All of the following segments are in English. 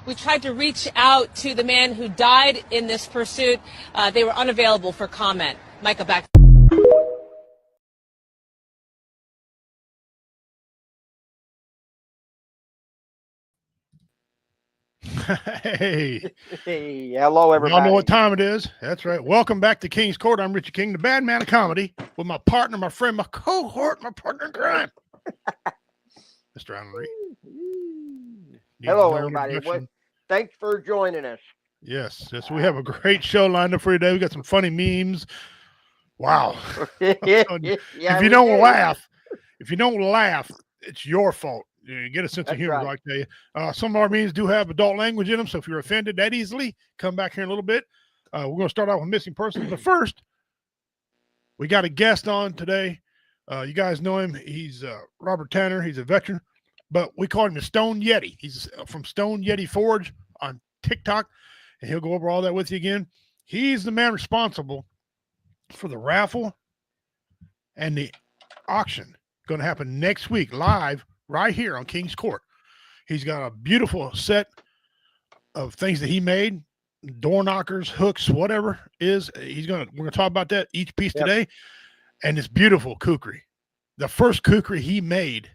We tried to reach out to the man who died in this pursuit. They were unavailable for comment. Micah, back. Hey. Hey, hello, everybody. Y'all know what time it is. That's right. Welcome back to King's Court. I'm Richard King, the bad man of comedy, with my partner, my friend, my cohort, my partner in crime, Mr. Alan Reed. Hello, everybody. Thanks for joining us. Yes. We have a great show lined up for you today. We got some funny memes. Wow. If you don't laugh, it's your fault. You get a sense of humor, right. Like I tell you. Some of our memes do have adult language in them, so if you're offended that easily, come back here in a little bit. We're going to start out with missing persons, but first, we got a guest on today. You guys know him. He's Robert Tanner. He's a veteran, but we call him the Stonedyeti. He's from Stonedyeti Forge on TikTok, and he'll go over all that with you again. He's the man responsible for the raffle and the auction. Going to happen next week live right here on King's Court. He's got a beautiful set of things that he made, door knockers, hooks, whatever is. We're gonna talk about that each piece today, and it's beautiful kukri. The first kukri he made,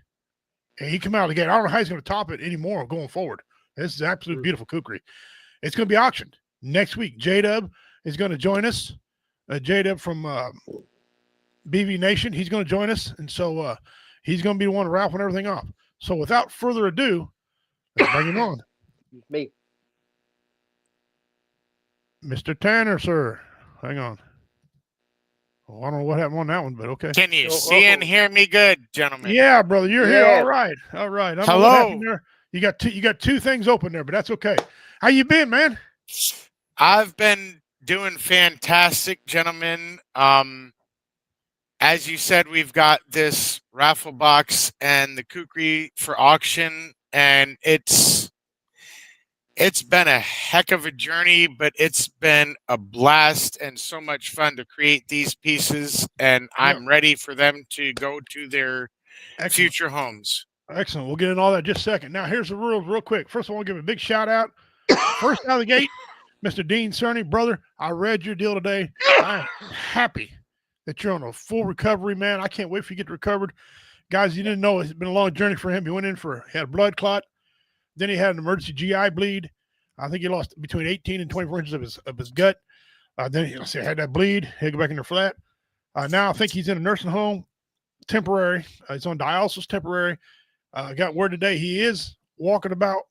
and he came out of the gate. I don't know how he's going to top it anymore going forward. This is absolutely beautiful kukri. It's going to be auctioned next week. J-Dub is going to join us. J-Dub from BV Nation. He's going to join us, and so he's going to be the one raffling everything off. So without further ado, let's bring him on. Me. Mr. Tanner, sir. Hang on. Oh, I don't know what happened on that one, but okay. Can you see and hear me good, gentlemen? Yeah, brother. You're here. All right. All right. I don't know what happened there. You got two things open there, but that's okay. How you been, man? I've been doing fantastic, gentlemen. As you said, we've got this raffle box and the kukri for auction, and it's been a heck of a journey, but it's been a blast and so much fun to create these pieces, and I'm ready for them to go to their future homes. Excellent. We'll get into all that in just a second. Now, here's the rules real quick. First, I want to give a big shout out. First out of the gate, Mr. Dean Cerny, brother, I read your deal today. I'm happy that you're on a full recovery, man. I can't wait for you to get recovered. Guys, you didn't know it's been a long journey for him. He went in he had a blood clot. Then he had an emergency GI bleed. I think he lost between 18 and 24 inches of his gut. Then he had that bleed. He had to go back in there for that. Now I think he's in a nursing home, temporary. He's on dialysis, temporary. Got word today he is walking about,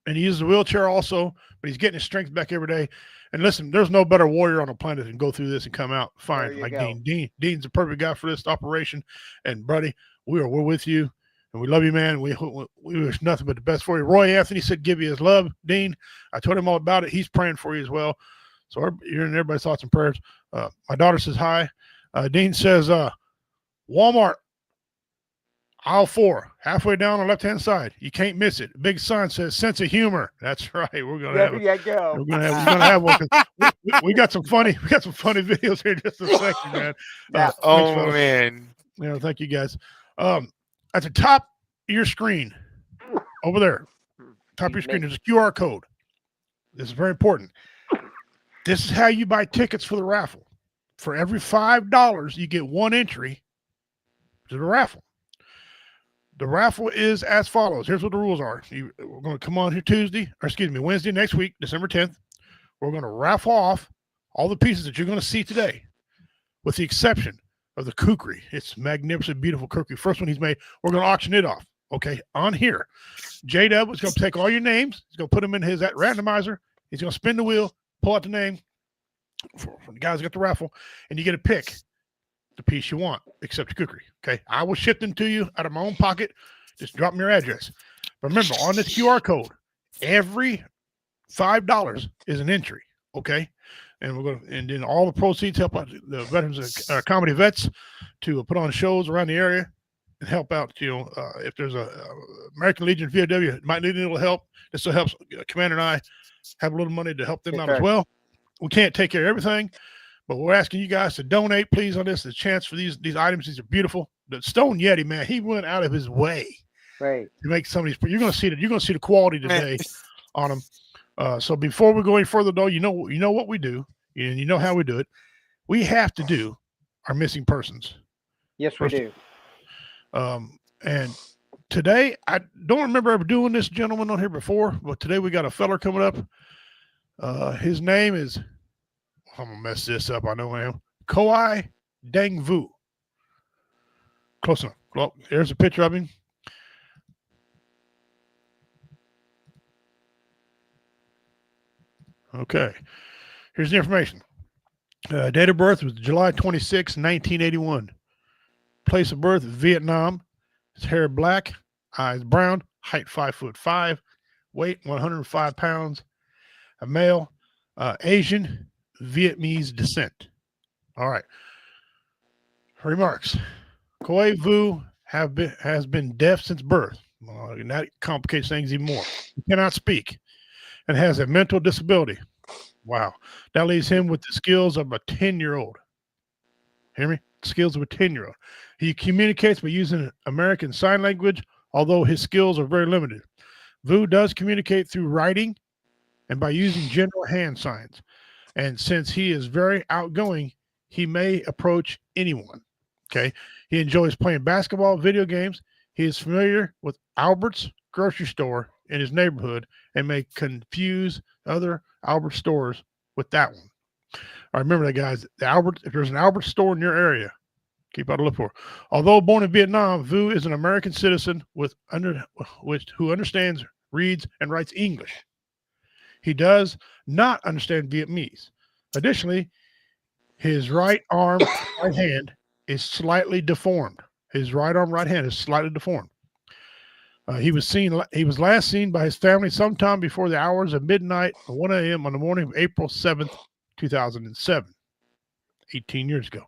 and he uses a wheelchair also, but he's getting his strength back every day. And listen, there's no better warrior on the planet than go through this and come out fine like Dean. Dean's the perfect guy for this operation. And buddy, we're with you, and we love you, man. We wish nothing but the best for you. Roy Anthony said give you his love, Dean. I told him all about it. He's praying for you as well. So you're in everybody's thoughts and prayers. My daughter says hi. Dean says Walmart, aisle 4, halfway down on the left-hand side. You can't miss it. Big sign says sense of humor. That's right. We're gonna have one. We got some funny videos here in just a second, man. Man. Yeah, thank you guys. At the top of your screen, over there, top of your screen, there's a QR code. This is very important. This is how you buy tickets for the raffle. For every $5, you get one entry to the raffle. The raffle is as follows. Here's what the rules are. We're going to come on here Wednesday next week, December 10th. We're going to raffle off all the pieces that you're going to see today, with the exception of the kukri. It's magnificent, beautiful kukri. First one he's made. We're going to auction it off. Okay, on here. J-Dub is going to take all your names. He's going to put them in his randomizer. He's going to spin the wheel, pull out the name for the guys who got the raffle, and you get to pick the piece you want, except the kukri. Okay, I will ship them to you out of my own pocket. Just drop me your address. But remember, on this QR code, every $5 is an entry. Okay, and then all the proceeds help out the veterans, comedy vets, to put on shows around the area and help out. If there's a American Legion VOW might need a little help, this will help Commander and I have a little money to help them out as well. We can't take care of everything, but we're asking you guys to donate, please, on this. The chance for these items. These are beautiful. The Stonedyeti, man, he went out of his way to make some of these. You're going to see that. You're going to see the quality today on them. So before we go any further, though, you know what we do, and you know how we do it. We have to do our missing persons. Yes, we do. And today, I don't remember ever doing this gentleman on here before, but today we got a feller coming up. His name is, I'm gonna mess this up. I know I am. Koi Dang Vu. Close enough. Well, here's a picture of him. Okay. Here's the information. Date of birth was July 26, 1981. Place of birth, Vietnam. His hair black, eyes brown, height 5'5", weight 105 pounds. A male, Asian, Vietnamese descent. All right. Remarks. Koi Vu has been deaf since birth. And that complicates things even more. He cannot speak and has a mental disability. Wow. That leaves him with the skills of a 10-year-old. Hear me? Skills of a 10-year-old. He communicates by using American Sign Language, although his skills are very limited. Vu does communicate through writing and by using general hand signs. And since he is very outgoing, he may approach anyone. Okay. He enjoys playing basketball, video games. He is familiar with Albert's grocery store in his neighborhood and may confuse other Albert stores with that one. I remember that, guys. If there's an Albert store in your area, keep out a look for. Although born in Vietnam, Vu is an American citizen who understands, reads, and writes English. He does not understand Vietnamese. Additionally, his right hand is slightly deformed. His right arm, right hand is slightly deformed. He was last seen by his family sometime before the hours of midnight, 1 a.m. on the morning of April 7th, 2007, 18 years ago,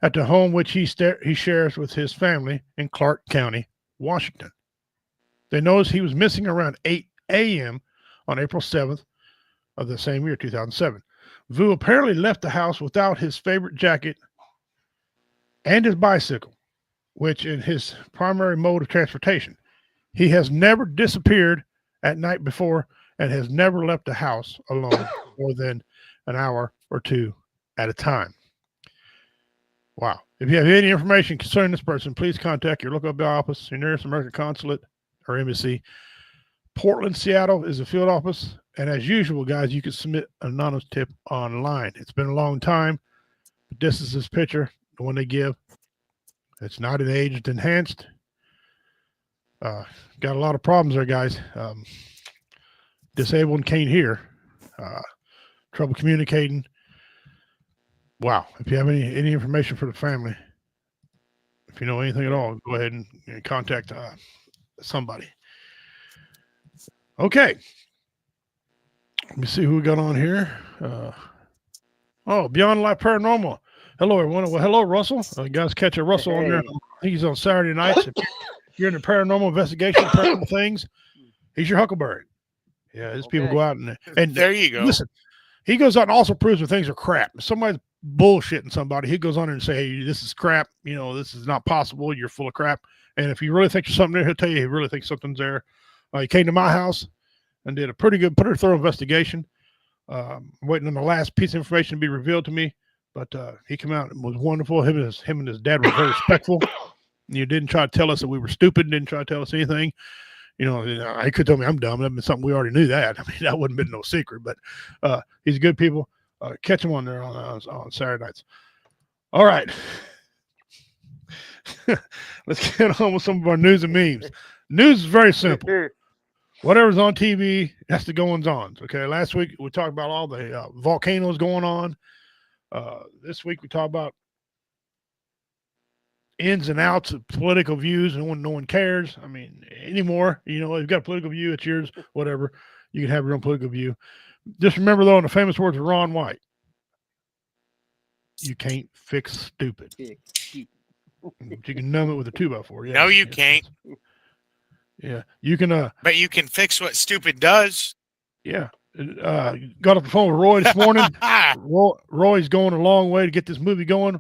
at the home which he shares with his family in Clark County, Washington. They noticed he was missing around 8 a.m. on April 7th of the same year, 2007. Vu apparently left the house without his favorite jacket and his bicycle, which is his primary mode of transportation. He has never disappeared at night before and has never left the house alone more than an hour or two at a time. Wow. If you have any information concerning this person, please contact your local office, your nearest American consulate or embassy. Portland, Seattle is the field office. And as usual, guys, you can submit an anonymous tip online. It's been a long time, but this is his picture, the one they give. It's not an aged enhanced. Got a lot of problems there, guys. Disabled and can't hear. Trouble communicating. Wow. If you have any information for the family, if you know anything at all, go ahead and contact somebody. Okay. Let me see who we got on here. Beyond Life Paranormal. Hello, everyone. Well, hello, Russell. Guys, catch a Russell on there. I think he's on Saturday nights. If you're into paranormal investigation, paranormal things, he's your huckleberry. Yeah, these people go out and there you go. Listen, he goes out and also proves that things are crap. If somebody's bullshitting somebody, he goes on there and say, hey, this is crap. You know, this is not possible. You're full of crap. And if you really think there's something there, he'll tell you he really thinks something's there. He came to my house and did a pretty thorough investigation. Waiting on the last piece of information to be revealed to me. But he came out and was wonderful. Him and his dad were very respectful. You didn't try to tell us that we were stupid. Didn't try to tell us anything. You know, I could tell me I'm dumb. That'd been something we already knew that. I mean, that wouldn't have been no secret. But he's good people. Catch him on there on Saturday nights. All right. Let's get on with some of our news and memes. News is very simple. Whatever's on TV, that's the goings-on. Okay, last week we talked about all the volcanoes going on. This week we talked about ins and outs of political views, and no one cares. I mean, anymore. You know, you've got a political view, it's yours, whatever. You can have your own political view. Just remember, though, in the famous words of Ron White, you can't fix stupid. But you can numb it with a 2x4. Yeah. No, you can't. Yeah, you can. But you can fix what stupid does. Yeah. Got off the phone with Roy this morning. Roy's going a long way to get this movie going.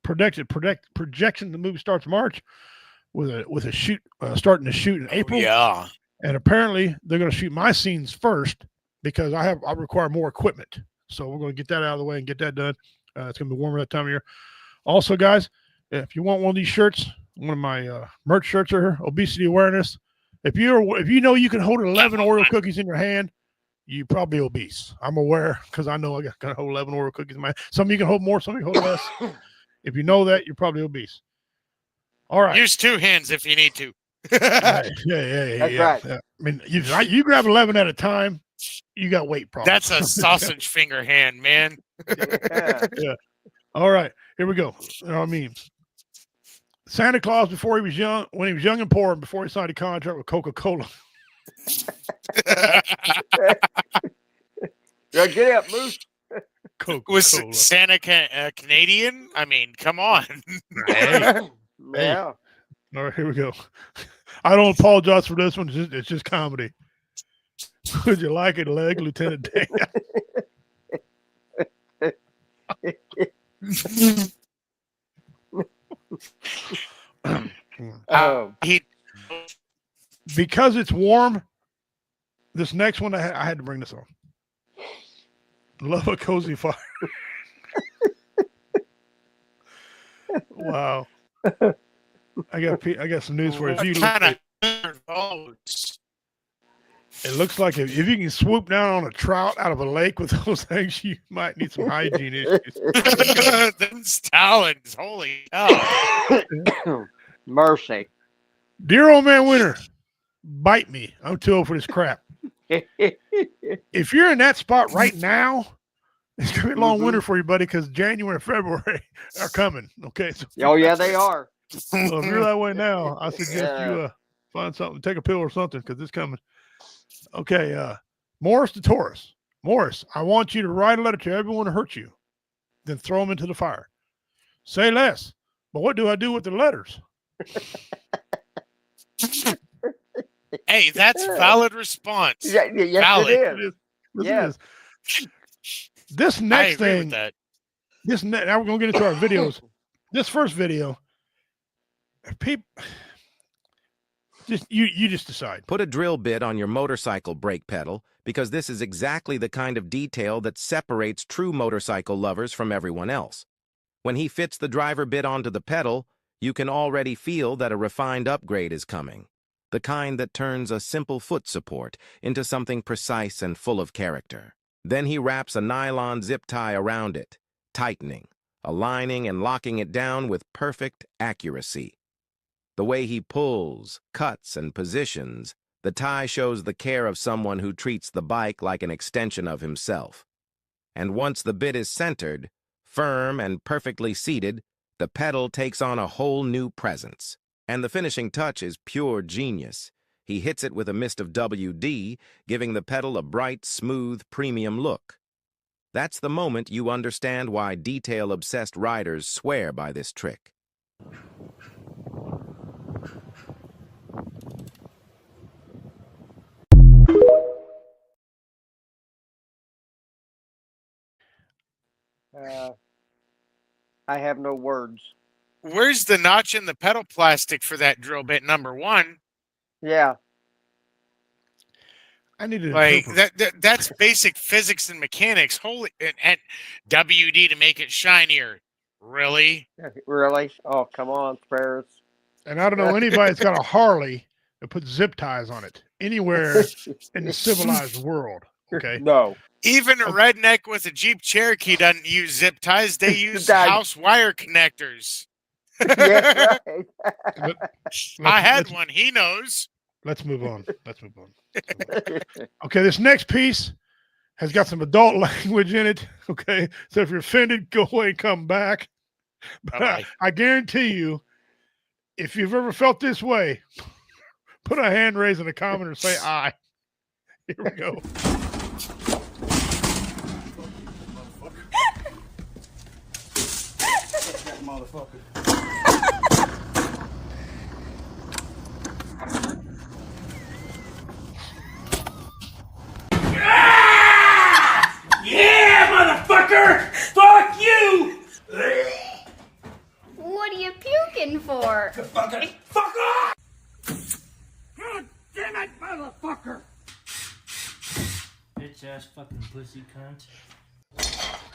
Projection the movie starts March with a shoot starting to shoot in April. Yeah. And apparently they're going to shoot my scenes first because I require more equipment. So we're going to get that out of the way and get that done. It's going to be warmer that time of year. Also, guys, if you want one of these shirts, one of my merch shirts are here, obesity awareness. If you know you can hold 11 Oreo cookies in your hand, you're probably obese. I'm aware because I know I can hold 11 Oreo cookies in my hand. Some of you can hold more, some of you hold less. If you know that, you're probably obese. All right. Use 2 hands if you need to. Yeah. That's right. Yeah. I mean, you grab 11 at a time, you got weight problems. That's a sausage finger hand, man. Yeah. All right, here we go. You know what I mean? Santa Claus, before he was young, when he was young and poor, and before he signed a contract with Coca-Cola. Get up, Moose. Coca-Cola. Was Santa Canadian? I mean, come on. Hey. Yeah. All right, here we go. I don't apologize for this one. It's just comedy. Would you like it, leg, Lieutenant Dan? Because it's warm, this next one I had to bring this on. Love a cozy fire. Wow. I got some news for you. If you it looks like if you can swoop down on a trout out of a lake with those things, you might need some hygiene issues. Them talons, holy hell. Mercy. Dear old man Winter, bite me. I'm too old for this crap. If you're in that spot right now, it's going to be a long winter for you, buddy, because January and February are coming. Okay. So Oh, yeah, they are. so if you're that way now, I suggest you find something, take a pill or something, because it's coming. Okay. Morris to Taurus. Morris, I want you to write a letter to everyone who hurt you, then throw them into the fire. Say less. But what do I do with the letters? Hey, that's valid response. Yes, Valid. it is. Yes. This next thing, that. Now we're going to get into our videos. This first video, people, you just decide. Put a drill bit on your motorcycle brake pedal because this is exactly the kind of detail that separates true motorcycle lovers from everyone else. When he fits the driver bit onto the pedal, you can already feel that a refined upgrade is coming. The kind that turns a simple foot support into something precise and full of character. Then he wraps a nylon zip tie around it, tightening, aligning and locking it down with perfect accuracy. The way he pulls, cuts, and positions, the tie shows the care of someone who treats the bike like an extension of himself. And once the bit is centered, firm and perfectly seated, the pedal takes on a whole new presence. And the finishing touch is pure genius. He hits it with a mist of WD, giving the pedal a bright, smooth, premium look. That's the moment you understand why detail-obsessed riders swear by this trick. I have no words. Where's the notch in the pedal plastic for that drill bit number 1? Yeah. I need to like that's basic physics and mechanics. Holy and WD to make it shinier. Really? Really? Oh, come on, Ferris. And I don't know anybody that's got a Harley that puts zip ties on it anywhere in the civilized world. Okay. No. Even a redneck with a Jeep Cherokee doesn't use zip ties. They use house wire connectors. Yeah, right. I had one. He knows. Let's move on. Okay, this next piece has got some adult language in it. Okay, so if you're offended, go away and come back. But I guarantee you, if you've ever felt this way, put a hand raise in the comment or say "I." Here we go. Motherfucker. Yeah, motherfucker! Fuck you! What are you puking for? Fuck off! God damn it! motherfucker! Bitch ass fucking pussy cunt.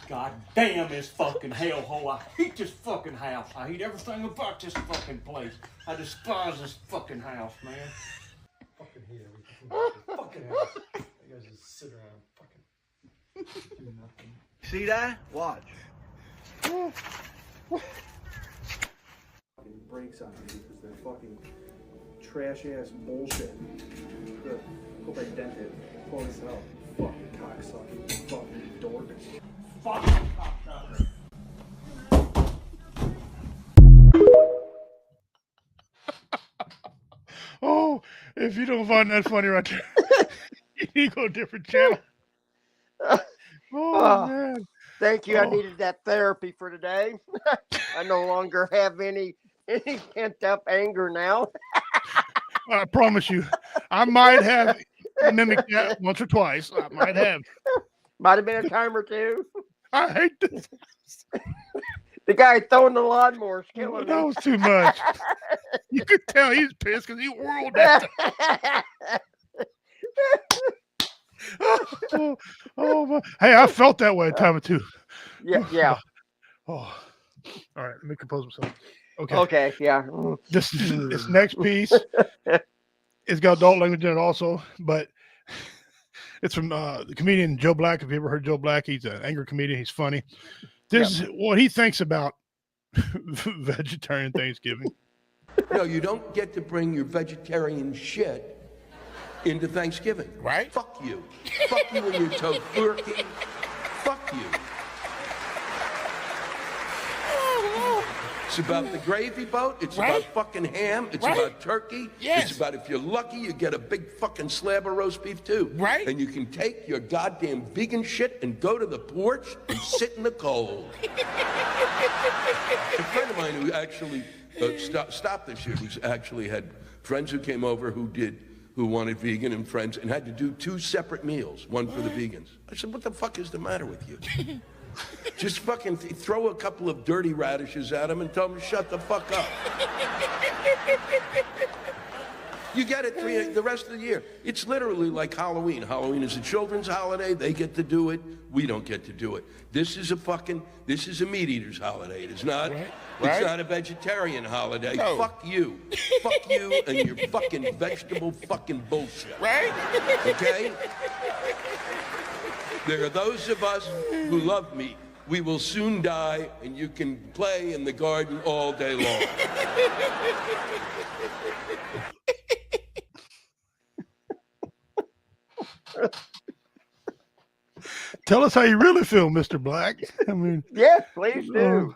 God damn this fucking hellhole. I hate this fucking house. I hate everything about this fucking place. I despise this fucking house, man. Fucking hate everything about this fucking house. You guys just sit around fucking do nothing. See that? Watch. Fucking brakes on you because they're fucking trash ass bullshit. Good. Hope I dent it. Pull this out. Fucking cocksucking. Fucking dork. Fucking cocksucker. Oh, if you don't find that funny right there, you need to go to a different channel. Oh, man. Thank you. I Oh. needed that therapy for today. I no longer have any pent up anger now. I promise you, I might have mimicked that once or twice. I might have. Might have been a time or two. I hate this. The guy throwing the lawnmower is killing That me. was too much. You could tell he was pissed because he whirled that. Oh my. Hey, I felt that way a time or two. yeah. Oh, all right. Let me compose myself. Okay. Okay. Yeah. This next piece, it's got adult language in it also, but it's from the comedian Joe Black. Have you ever heard Joe Black? He's an angry comedian. He's funny. This is what he thinks about vegetarian Thanksgiving. No, you don't get to bring your vegetarian shit into Thanksgiving. Right? Fuck you. Fuck you and your tofurkey. Fuck you. It's about the gravy boat. It's Right? about fucking ham. It's Right? about turkey. Yes. It's about, if you're lucky, you get a big fucking slab of roast beef too. Right? And you can take your goddamn vegan shit and go to the porch and sit in the cold. A friend of mine who actually stopped this year, who's actually had friends who came over who wanted vegan, and friends, and had to do 2 separate meals, one for the vegans. I said, what the fuck is the matter with you? Just fucking throw a couple of dirty radishes at them and tell them to shut the fuck up. You get it the rest of the year. It's literally like Halloween. Halloween is a children's holiday. They get to do it. We don't get to do it. This is a meat eater's holiday. It is not. Right. It's not a vegetarian holiday. No. Fuck you. Fuck you and your fucking vegetable fucking bullshit. Right? Okay? There are those of us who love meat. We will soon die, and you can play in the garden all day long. Tell us how you really feel, Mr. Black. I mean, Yes, please do.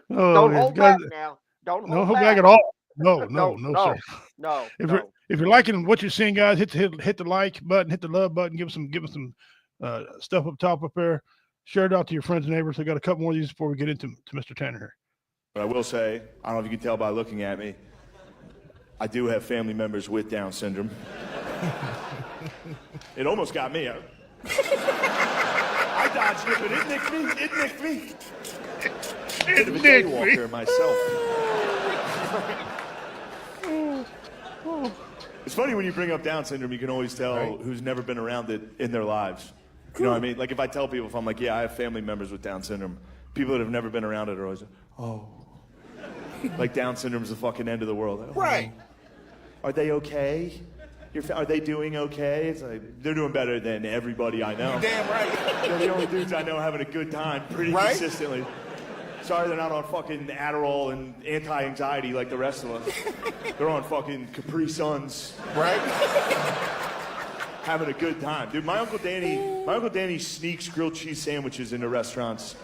Don't man, hold guys, back now. Don't no hold back back at all. No, sir. No. If you're liking what you're seeing, guys, hit the like button, hit the love button, give us some stuff up top up there. Share it out to your friends and neighbors. I got a couple more of these before we get into Mr. Tanner here. But I will say, I don't know if you can tell by looking at me, I do have family members with Down syndrome. It almost got me. I dodged it, but it nicked me. Bit of a daywalker myself. It's funny when you bring up Down syndrome, you can always tell who's never been around it in their lives. You know what I mean? Like if I tell people, if I'm like, yeah, I have family members with Down syndrome, people that have never been around it are always like, oh. Like Down syndrome is the fucking end of the world. Like, oh. Right. Are they okay? Are they doing okay? It's like, they're doing better than everybody I know. Damn right. They're the only dudes I know having a good time pretty consistently. Sorry they're not on fucking Adderall and anti-anxiety like the rest of us. They're on fucking Capri Suns. Right? Having a good time. Dude, my Uncle Danny sneaks grilled cheese sandwiches into restaurants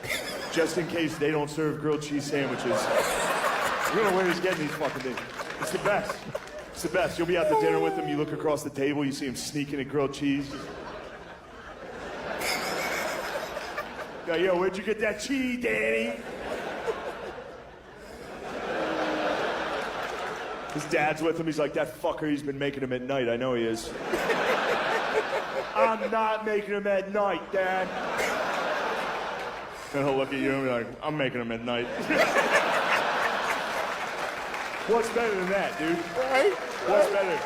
just in case they don't serve grilled cheese sandwiches. You don't know where he's getting these fucking things. It's the best. It's the best. You'll be out to dinner with him, you look across the table, you see him sneaking a grilled cheese. Yo, where'd you get that cheese, Danny? His dad's with him, he's like, that fucker, he's been making him at night. I know he is. I'm not making him at night, Dad. And he'll look at you and be like, I'm making him at night. What's better than that, dude? Right? What's better?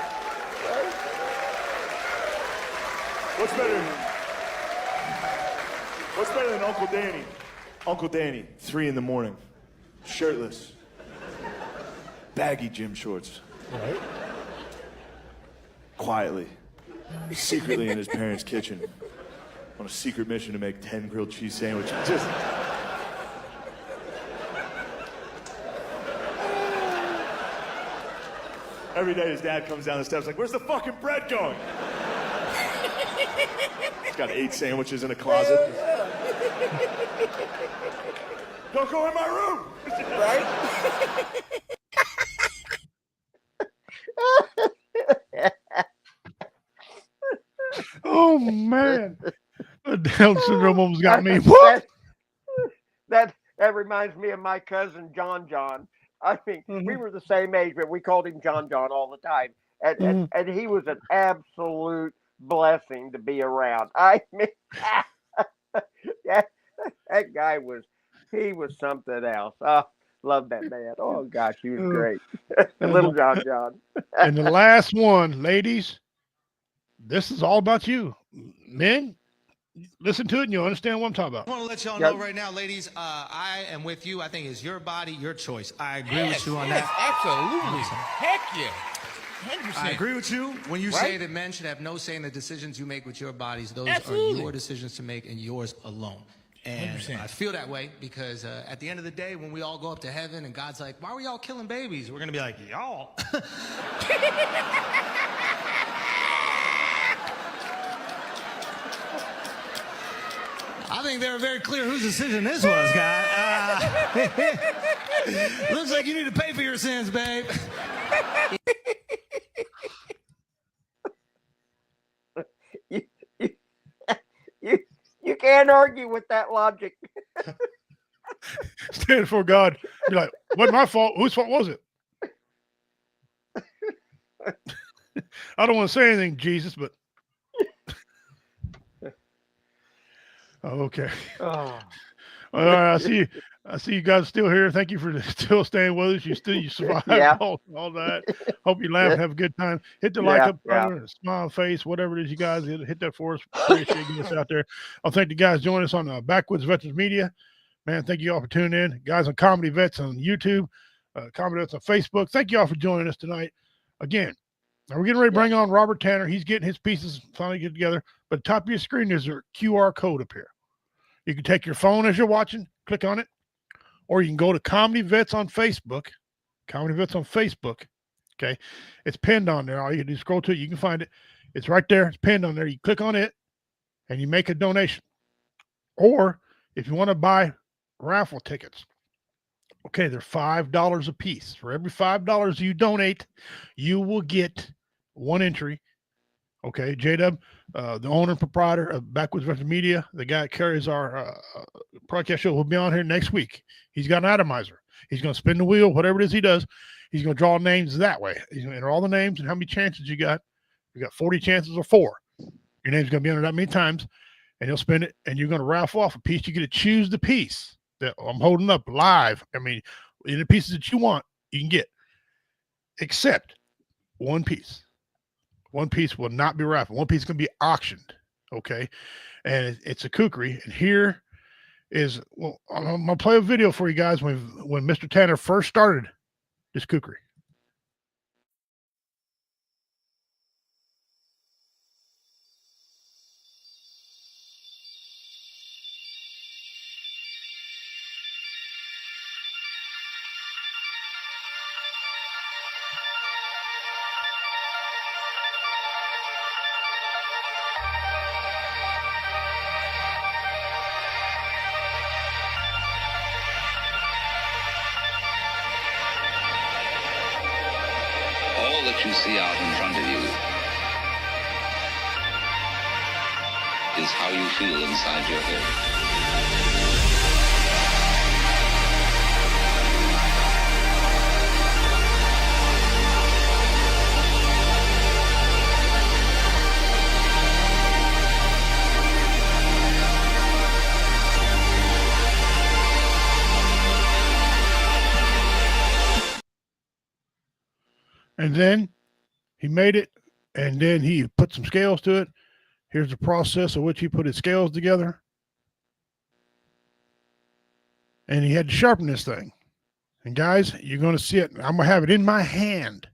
What's better? What's better than Uncle Danny? Uncle Danny, 3 a.m, shirtless, baggy gym shorts, Right. quietly, secretly in his parents' kitchen, on a secret mission to make 10 grilled cheese sandwiches. Just. Every day his dad comes down the steps like, where's the fucking bread going? He's got 8 sandwiches in a closet. Don't go in my room! Right? Oh man, the Down syndrome almost got me. What? That reminds me of my cousin John John. I mean, we were the same age, but we called him John John all the time. And he was an absolute blessing to be around. I mean, that guy was something else. Oh, love that man. Oh gosh, he was great. Little John John. And the last one, ladies, this is all about you. Men, listen to it and you'll understand what I'm talking about. I want to let y'all know right now, ladies, I am with you. I think it's your body, your choice. I agree with you on that. Absolutely. Heck yeah. 100%. I agree with you when you say that men should have no say in the decisions you make with your bodies. Those are your decisions to make and yours alone. And 100%. I feel that way because at the end of the day, when we all go up to heaven and God's like, why were y'all killing babies? We're going to be like, y'all. I think they were very clear whose decision this was, guy. Looks like you need to pay for your sins, babe. You can't argue with that logic. Stand before God. Be like, wasn't my fault. Whose fault was it? I don't want to say anything, Jesus, but okay. Oh. All right, I see you guys still here. Thank you for still staying with us. You survived all that. Hope you laugh and have a good time. Hit the like up button, smile face, whatever it is you guys hit that for us. Appreciate getting us out there. I'll thank the guys joining us on Backwoods Veterans Media. Man, thank you all for tuning in. Guys on Comedy Vets on YouTube, Comedy Vets on Facebook. Thank you all for joining us tonight. Again, now we're getting ready to bring on Robert Tanner. He's getting his pieces finally get together. But at the top of your screen, there's a QR code up here. You can take your phone as you're watching, click on it, or you can go to Comedy Vets on Facebook. Comedy Vets on Facebook. Okay. It's pinned on there. All you can do is scroll to it. You can find it. It's right there. It's pinned on there. You click on it and you make a donation. Or if you want to buy raffle tickets, okay, they're $5 a piece. For every $5 you donate, you will get one entry. Okay, J-Dub, the owner and proprietor of Backwoods Veterans Media, the guy that carries our broadcast show, will be on here next week. He's got an atomizer. He's going to spin the wheel, whatever it is he does. He's going to draw names that way. He's going to enter all the names and how many chances you got. You got 40 chances or 4. Your name's going to be entered that many times, and he'll spin it, and you're going to raffle off a piece. You get to choose the piece that I'm holding up live. I mean, any pieces that you want, you can get, except one piece. One piece will not be raffled. One piece is going to be auctioned, okay? And it's a kukri. And here is, well, I'm going to play a video for you guys when Mr. Tanner first started this kukri. You see out in front of you is how you feel inside your head. And then he made it, and then he put some scales to it. Here's the process of which he put his scales together. And he had to sharpen this thing. And guys, you're going to see it. I'm going to have it in my hand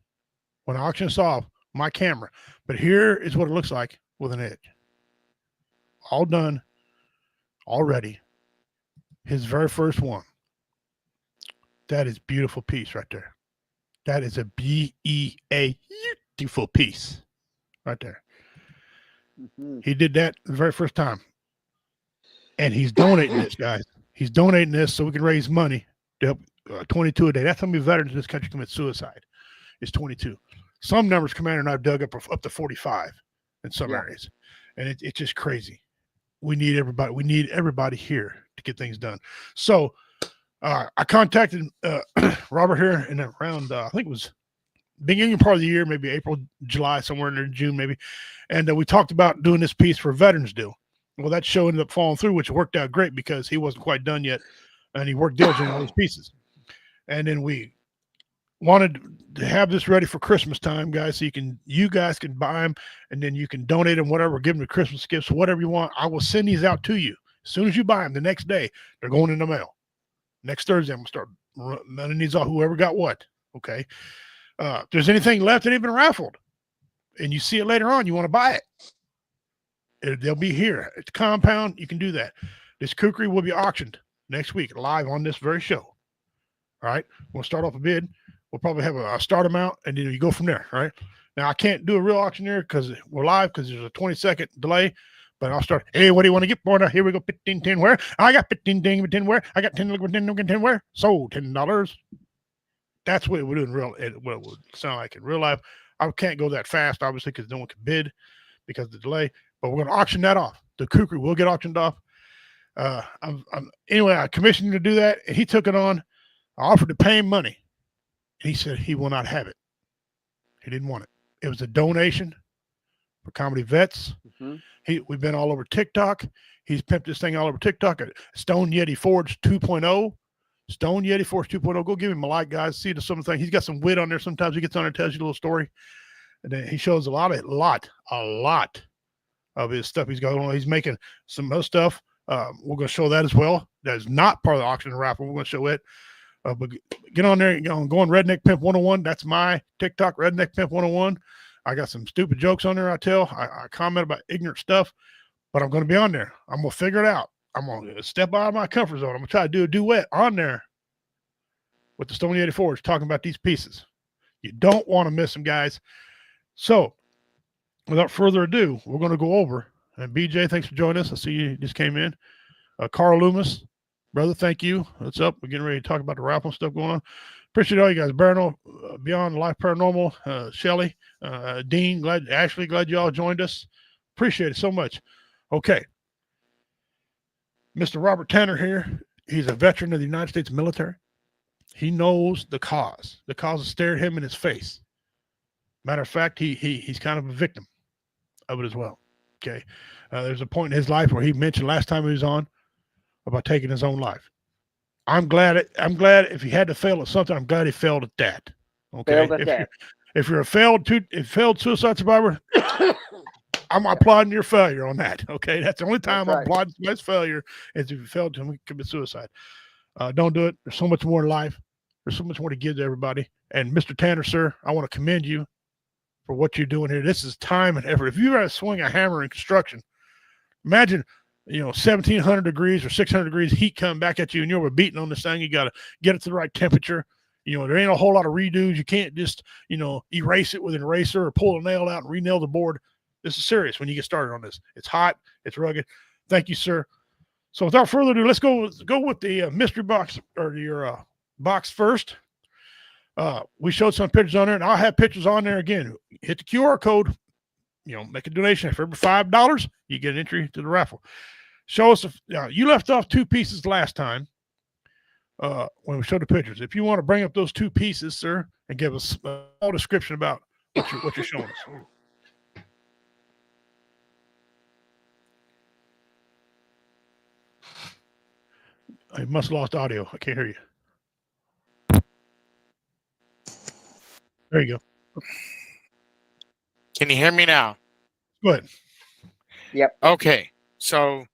when I auction this off, my camera. But here is what it looks like with an edge. All done, all ready. His very first one. That is beautiful piece right there. That is a B-E-A beautiful piece right there. He did that the very first time. And he's donating this, guys. He's donating this so we can raise money to help 22 a day. That's how many veterans in this country commit suicide. It's 22. Some numbers, Commander, and I've dug up to 45 in some areas. And it's just crazy. We need everybody. We need everybody here to get things done. So I contacted Robert here in around, I think it was beginning part of the year, maybe April, July, somewhere in there, June maybe. And we talked about doing this piece for Veterans Deal. Well, that show ended up falling through, which worked out great because he wasn't quite done yet. And he worked diligently on those pieces. And then we wanted to have this ready for Christmas time, guys, so you guys can buy them, and then you can donate them, whatever, give them to Christmas gifts, whatever you want. I will send these out to you. As soon as you buy them, the next day, they're going in the mail. Next Thursday, I'm going to start running these off, whoever got what, okay? If there's anything left that ain't been raffled, and you see it later on, you want to buy it, they'll be here at the compound. You can do that. This kukri will be auctioned next week, live on this very show. All right? We'll start off a bid. We'll probably have a start amount, and then you go from there. All right? Now, I can't do a real auction here because we're live because there's a 20-second delay. But I'll start. Hey, what do you want to get for now? Here we go. 15, 10 where? I got 15, 10 where? I got 10, 10 where? Sold $10. That's what we're doing what it would sound like in real life. I can't go that fast, obviously, because no one can bid because of the delay. But we're going to auction that off. The kukri will get auctioned off. Anyway, I commissioned him to do that, and he took it on. I offered to pay him money. And he said he will not have it. He didn't want it. It was a donation for comedy vets. We've been all over TikTok. He's pimped this thing all over TikTok at Stonedyeti Forge 2.0. Stonedyeti Forge 2.0. Go give him a like, guys. See some of the things. He's got some wit on there. Sometimes he gets on there and tells you a little story. And then he shows a lot of his stuff he's got on. He's making some other stuff. We're going to show that as well. That is not part of the auction and raffle. We're going to show it. But get on there, go on Redneck Pimp 101. That's my TikTok, Redneck Pimp 101. I got some stupid jokes on there. I comment about ignorant stuff, but I'm going to be on there. I'm going to figure it out. I'm going to step out of my comfort zone. I'm going to try to do a duet on there with the Stonedyeti Forge talking about these pieces. You don't want to miss them, guys. So without further ado, we're going to go over. And BJ, thanks for joining us. I see you just came in. Carl Loomis, brother, thank you. What's up? We're getting ready to talk about the raffle stuff going on. Appreciate all you guys. Beyond Life Paranormal, Shelly, Dean, Ashley, glad you all joined us. Appreciate it so much. Okay. Mr. Robert Tanner here. He's a veteran of the United States military. He knows the cause. The cause has stared him in his face. Matter of fact, he's kind of a victim of it as well. Okay. There's a point in his life where he mentioned last time he was on about taking his own life. I'm glad if he had to fail at something, I'm glad he failed at that. Okay. If you're a failed suicide survivor, I'm applauding your failure on that. Okay. That's the only time I'm applauding somebody's failure is if you failed to commit suicide. Don't do it. There's so much more in life. There's so much more to give to everybody. And Mr. Tanner, sir, I want to commend you for what you're doing here. This is time and effort. If you ever swing a hammer in construction, imagine 1,700 degrees or 600 degrees heat come back at you and you're beating on this thing. You got to get it to the right temperature. There ain't a whole lot of redos. You can't just, erase it with an eraser or pull a nail out and re-nail the board. This is serious when you get started on this. It's hot. It's rugged. Thank you, sir. So without further ado, let's go with the mystery box or your box first. We showed some pictures on there, and I'll have pictures on there again. Hit the QR code. Make a donation. For every $5, you get an entry to the raffle. Show us you left off two pieces last time when we showed the pictures. If you want to bring up those two pieces, sir, and give us a small description about what you're showing us. I must have lost audio. I can't hear you. There you go. Can you hear me now? Go ahead. Yep. Okay. So,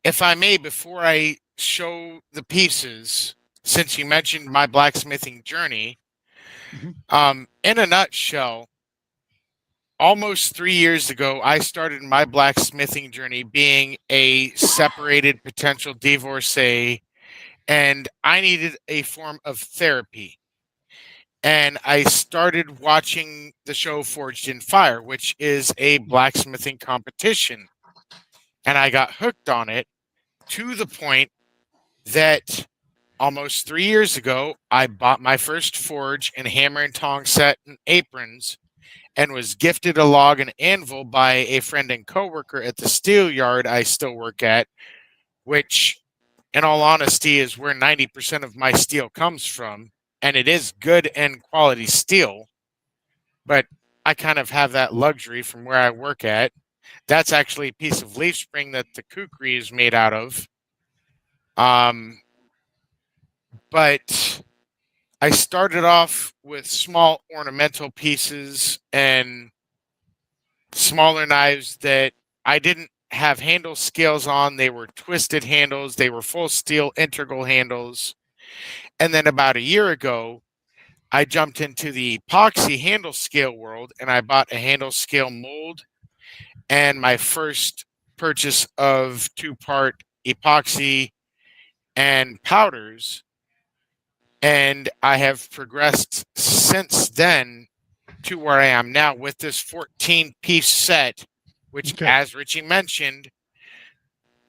if I may, before I show the pieces, since you mentioned my blacksmithing journey, in a nutshell, almost 3 years ago, I started my blacksmithing journey being a separated potential divorcee, and I needed a form of therapy. And I started watching the show Forged in Fire, which is a blacksmithing competition. And I got hooked on it to the point that almost 3 years ago, I bought my first forge and hammer and tong set and aprons, and was gifted a log and anvil by a friend and coworker at the steel yard I still work at, which, in all honesty, is where 90% of my steel comes from. And it is good and quality steel, but I kind of have that luxury from where I work at. That's actually a piece of leaf spring that the kukri is made out of. But I started off with small ornamental pieces and smaller knives that I didn't have handle scales on. They were twisted handles. They were full steel integral handles. And then about a year ago, I jumped into the epoxy handle scale world, and I bought a handle scale mold and my first purchase of 2-part epoxy and powders. And I have progressed since then to where I am now with this 14-piece set, which, as Richie mentioned,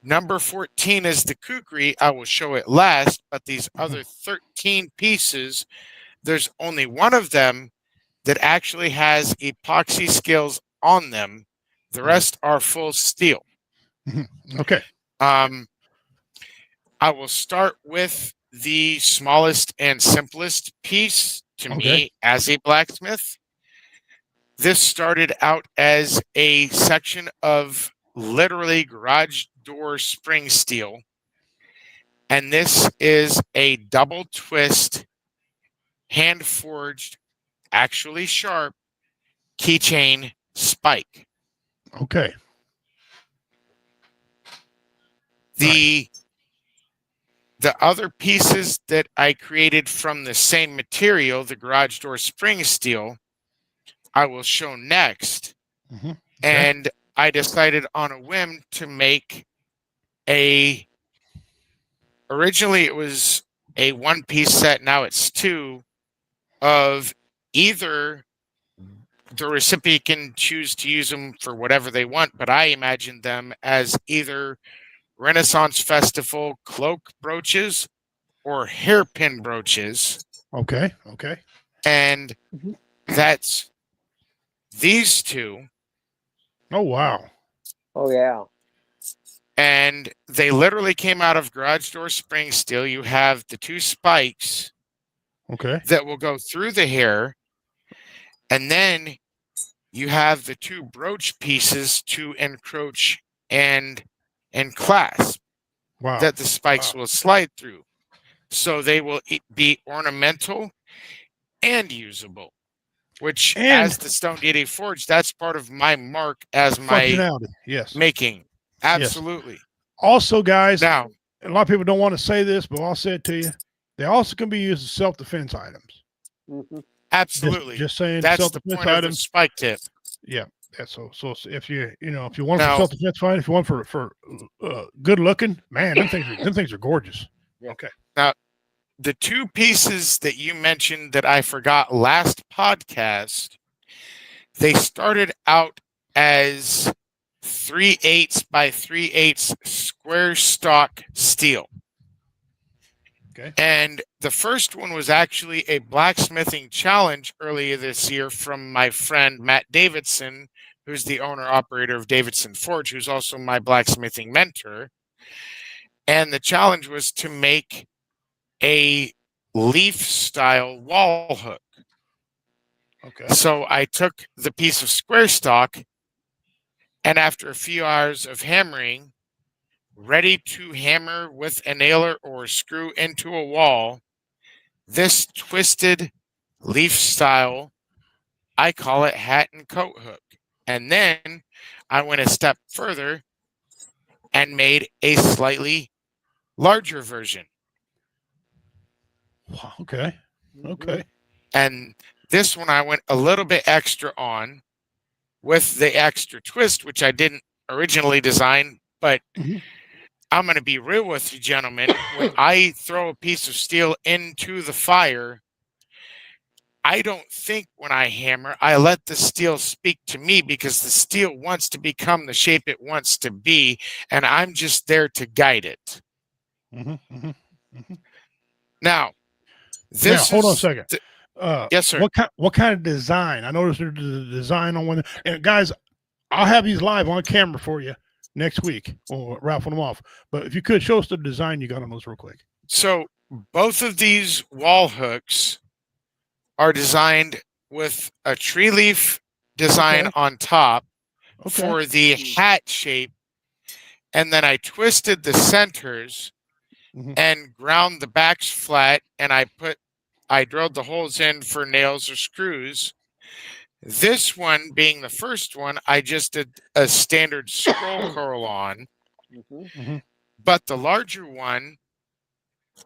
number 14 is the kukri. I will show it last, but these other 13 pieces, there's only one of them that actually has epoxy scales on them. The rest are full steel. Okay. I will start with the smallest and simplest piece to me as a blacksmith. This started out as a section of literally garage door spring steel. And this is a double twist, hand forged, actually sharp keychain spike. Okay. The other pieces that I created from the same material, the garage door spring steel, I will show next. And I decided on a whim to make originally it was a 1-piece set, now it's 2, of either the recipient can choose to use them for whatever they want, but I imagined them as either Renaissance Festival cloak brooches or hairpin brooches. Okay. And that's these two. Oh, wow. Oh, yeah. And they literally came out of garage door spring steel. You have the 2 spikes that will go through the hair. And then you have the 2 brooch pieces to encroach and clasp that the spikes will slide through. So they will be ornamental and usable, which as the Stonedyeti Forge, that's part of my mark as my making. Absolutely. Yes. Also, guys, now, a lot of people don't want to say this, but I'll say it to you. They also can be used as self-defense items. Absolutely. Just saying, that's the point items. Of the spike tip. Yeah. So if you want for self-defense, fine. If you want for good looking, man, them things are gorgeous. Yeah. Okay. Now, the 2 pieces that you mentioned that I forgot last podcast, they started out as 3/8 by 3/8 square stock steel. Okay. And the first one was actually a blacksmithing challenge earlier this year from my friend Matt Davidson, who's the owner operator of Davidson Forge, who's also my blacksmithing mentor. And the challenge was to make a leaf style wall hook. Okay. So I took the piece of square stock, and after a few hours of hammering, ready to hammer with a nailer or screw into a wall, this twisted leaf style, I call it hat and coat hook. And then I went a step further and made a slightly larger version. Wow, okay. Okay. And this one I went a little bit extra on with the extra twist, which I didn't originally design. But I'm going to be real with you, gentlemen. When I throw a piece of steel into the fire, I don't think when I hammer, I let the steel speak to me, because the steel wants to become the shape it wants to be, and I'm just there to guide it. Now, this hold on a is second. yes, sir. What kind of design? I noticed there's the design on one. And guys, I'll have these live on camera for you next week. We'll raffle them off. But if you could show us the design you got on those real quick. So both of these wall hooks are designed with a tree leaf design on top for the hat shape. And then I twisted the centers and ground the backs flat, and I drilled the holes in for nails or screws. This one being the first one, I just did a standard scroll curl on. But the larger one,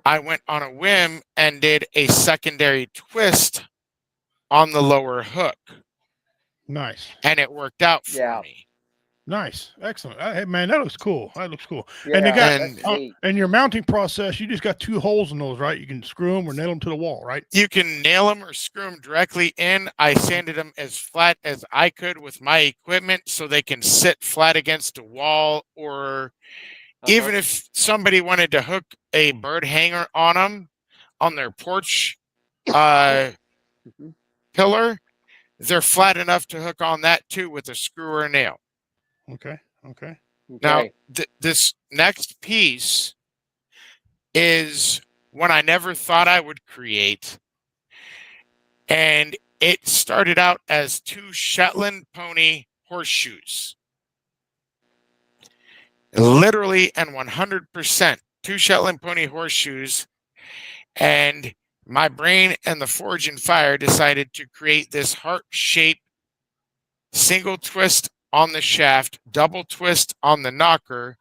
I went on a whim and did a secondary twist on the lower hook. Nice. And it worked out for me. Nice. Excellent. Hey, man, that looks cool. That looks cool. Yeah, and they got and your mounting process, you just got 2 holes in those, right? You can screw them or nail them to the wall, right? You can nail them or screw them directly in. I sanded them as flat as I could with my equipment so they can sit flat against a wall, or even if somebody wanted to hook a bird hanger on them on their porch pillar, they're flat enough to hook on that too with a screw or a nail. Okay. Okay. Now, this next piece is one I never thought I would create. And it started out as 2 Shetland pony horseshoes. Literally and 100%, 2 Shetland pony horseshoes. And my brain and the Forge and Fire decided to create this heart-shaped single twist on the shaft, double twist on the knocker,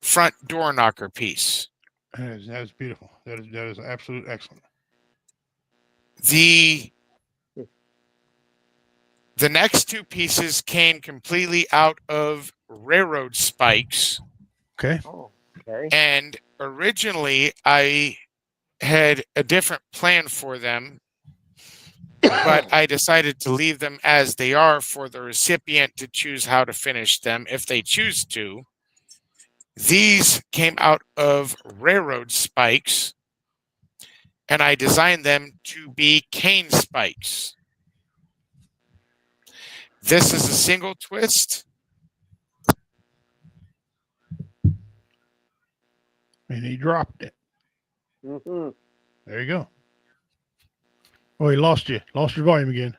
front door knocker piece. That is beautiful. That is absolute excellent. The next 2 pieces came completely out of railroad spikes. Okay. And originally I had a different plan for them, but I decided to leave them as they are for the recipient to choose how to finish them if they choose to. These came out of railroad spikes, and I designed them to be cane spikes. This is a single twist. And he dropped it. There you go. Oh, he lost you. Lost your volume again.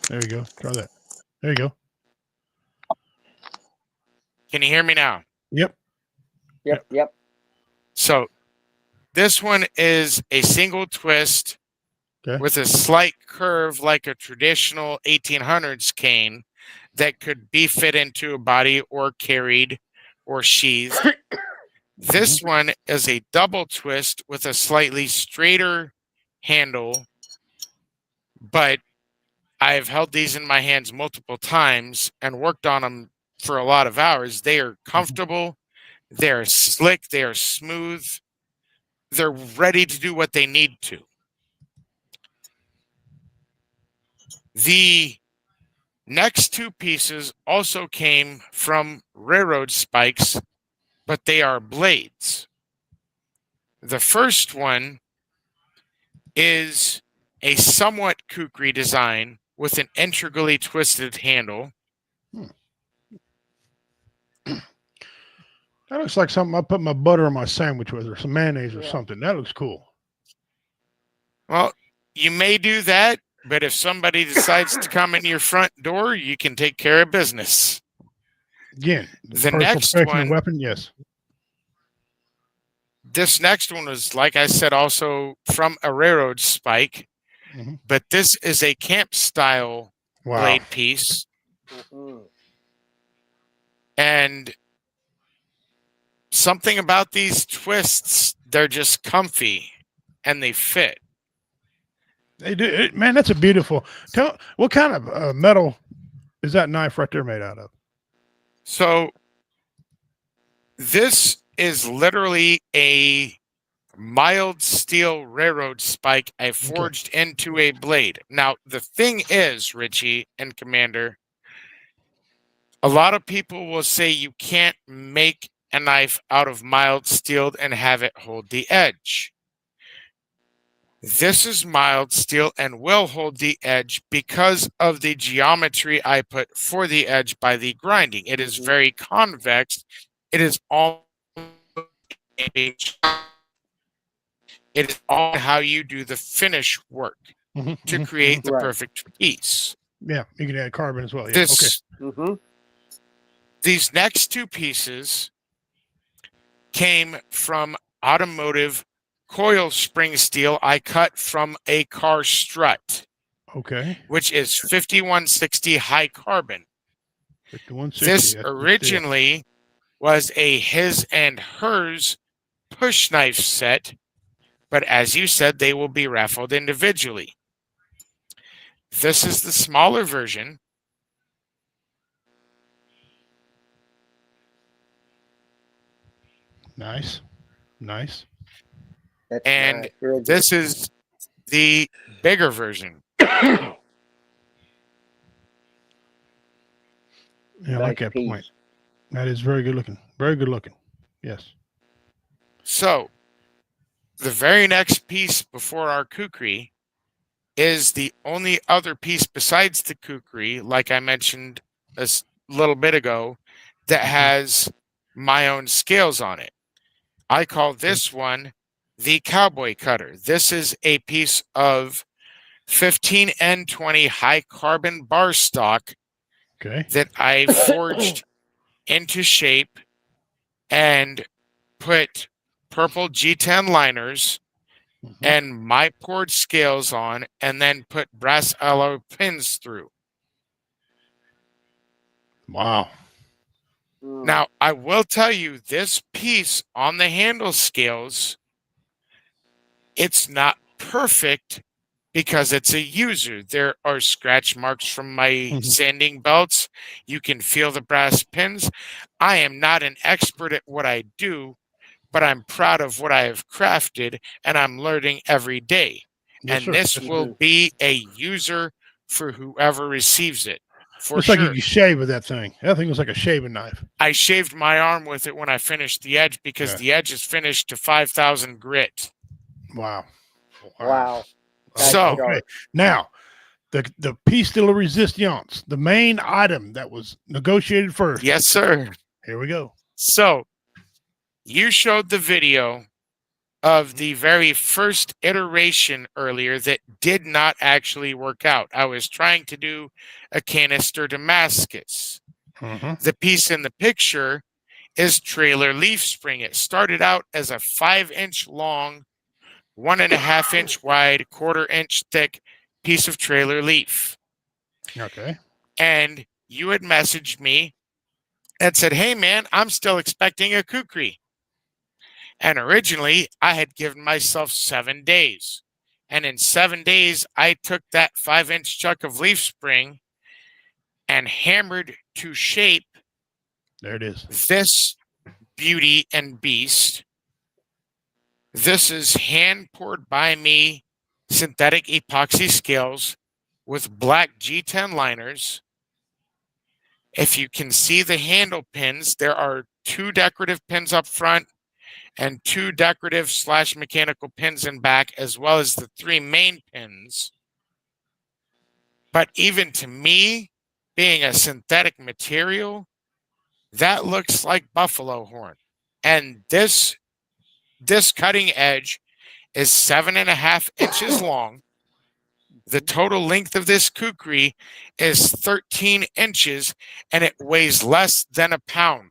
There you go. Try that. There you go. Can you hear me now? Yep. Yep. So this one is a single twist with a slight curve like a traditional 1800s cane that could be fit into a body or carried or sheathed. This one is a double twist with a slightly straighter handle, but I've held these in my hands multiple times and worked on them for a lot of hours. They are comfortable. They're slick. They are smooth. They're ready to do what they need to. The next 2 pieces also came from railroad spikes, but they are blades. The first one is a somewhat kukri design with an integrally twisted handle. That looks like something I put my butter on my sandwich with, or some mayonnaise or something. That looks cool. Well, you may do that, but if somebody decides to come in your front door, you can take care of business. Again, the next one, weapon, yes. This next one was, like I said, also from a railroad spike. but this is a camp style Wow. blade piece. And something about these twists, they're just comfy and they fit. They do, man. That's a beautiful. Tell what kind of metal is that knife right there made out of? So this is literally a mild steel railroad spike I forged into a blade. Now, the thing is, Richie and Commander, a lot of people will say you can't make a knife out of mild steel and have it hold the edge. This is mild steel and will hold the edge because of the geometry I put for the edge by the grinding. It is very convex. It is all how you do the finish work to create the perfect piece. Yeah, you can add carbon as well. Yeah. These next two pieces came from automotive coil spring steel I cut from a car strut. Okay. Which is 5160 high carbon. 5160. This originally was a his and hers push knife set, but as you said, they will be raffled individually. This is the smaller version. Nice. Nice. And this is the bigger version. Yeah, I like that point. That is very good looking. Very good looking. Yes. So, the very next piece before our kukri is the only other piece besides the kukri, like I mentioned a little bit ago, that has my own scales on it. I call this one the cowboy cutter. This is a piece of 15N20 high carbon bar stock that I forged into shape and put purple G10 liners and my poured scales on, and then put brass alloy pins through. Wow. Now, I will tell you, this piece on the handle scales, it's not perfect because it's a user. There are scratch marks from my sanding belts. You can feel the brass pins. I am not an expert at what I do, but I'm proud of what I have crafted, and I'm learning every day. Yes, and this will be a user for whoever receives it. For Looks sure. like you shave with that thing. That thing was like a shaving knife. I shaved my arm with it when I finished the edge because the edge is finished to 5,000 grit. Wow. Wow. So okay. Now, the piece de la resistance, the main item that was negotiated first. Yes, sir. Here we go. So you showed the video of the very first iteration earlier that did not actually work out. I was trying to do a canister Damascus. The piece in the picture is trailer leaf spring. It started out as a 5-inch long, 1.5-inch wide, 1/4-inch thick piece of trailer leaf. Okay. And you had messaged me and said, "Hey man, I'm still expecting a kukri." And originally I had given myself 7 days. And in 7 days, I took that 5-inch chunk of leaf spring and hammered to shape. There it is. This beauty and beast. This is hand poured by me synthetic epoxy scales with black G10 liners. If you can see the handle pins, there are 2 decorative pins up front and 2 decorative / mechanical pins in back, as well as the 3 main pins. But even to me, being a synthetic material, that looks like buffalo horn. And this cutting edge is 7.5 inches long. The total length of this kukri is 13 inches, and it weighs less than a pound.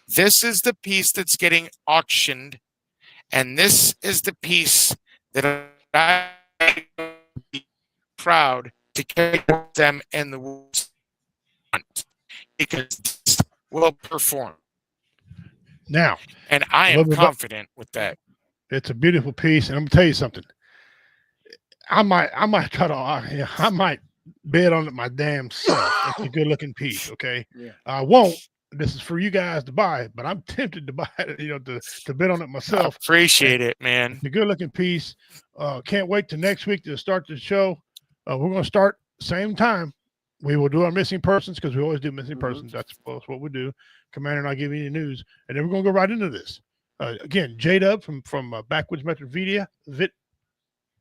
This is the piece that's getting auctioned And this is the piece that I be proud to carry them in the woods because this will perform. Now, and I am confident with that. It's a beautiful piece, and I'm gonna tell you something. I might try to, I might bid on it my damn self. It's a good looking piece, okay? Yeah. I won't. This is for you guys to buy, but I'm tempted to buy it, to bid on it myself. Appreciate it, man. It's a good looking piece. Can't wait till next week to start the show. We're gonna start same time. We will do our missing persons because we always do missing persons. That's what we do. Commander and I give you the news, and then we're gonna go right into this. Again, J-Dub from Backwoods Veterans Media,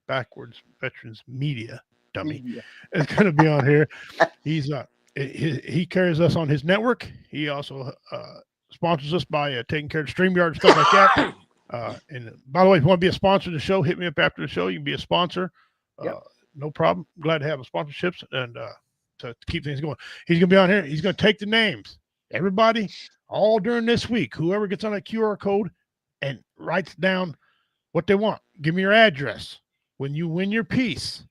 Backwards Veterans Media, dummy, is going to be on here. He's he carries us on his network. He also sponsors us by taking care of StreamYard and stuff like that. And by the way, if you want to be a sponsor of the show, hit me up after the show. You can be a sponsor. No problem. Glad to have sponsorships and to keep things going. He's going to be on here. He's going to take the names. Everybody, all during this week, whoever gets on that QR code and writes down what they want, give me your address. When you win your piece,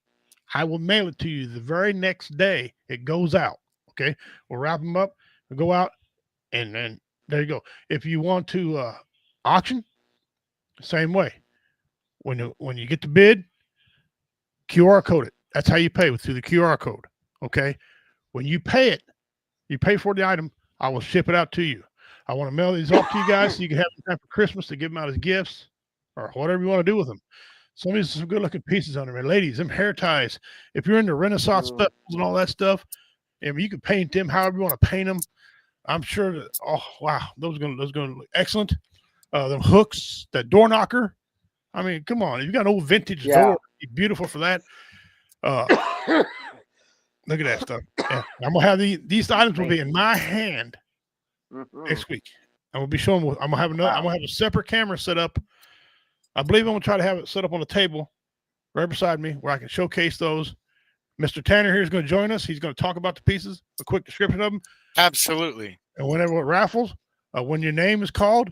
I will mail it to you the very next day it goes out. Okay, we'll wrap them up and go out, and then there you go. If you want to auction, same way. When you get the bid, QR code it. That's how you pay, through the QR code. Okay, when you pay it, you pay for the item. I will ship it out to you. I want to mail these off to you guys so you can have them time for Christmas to give them out as gifts or whatever you want to do with them. Some of these are some good looking pieces on there. And ladies, them hair ties. If you're into Renaissance stuff and all that stuff, and you can paint them however you want to paint them. I'm sure that, oh wow, those are gonna look excellent. The hooks, that door knocker. I mean, come on, if you got an old vintage door, it'd be beautiful for that. Look at that stuff. Yeah. I'm gonna have these items will be in my hand next week. I'm gonna be showing. I'm gonna have another. I'm gonna have a separate camera set up. I believe I'm gonna try to have it set up on the table right beside me where I can showcase those. Mr. Tanner here is going to join us. He's going to talk about the pieces, a quick description of them. Absolutely. And whenever it raffles, when your name is called,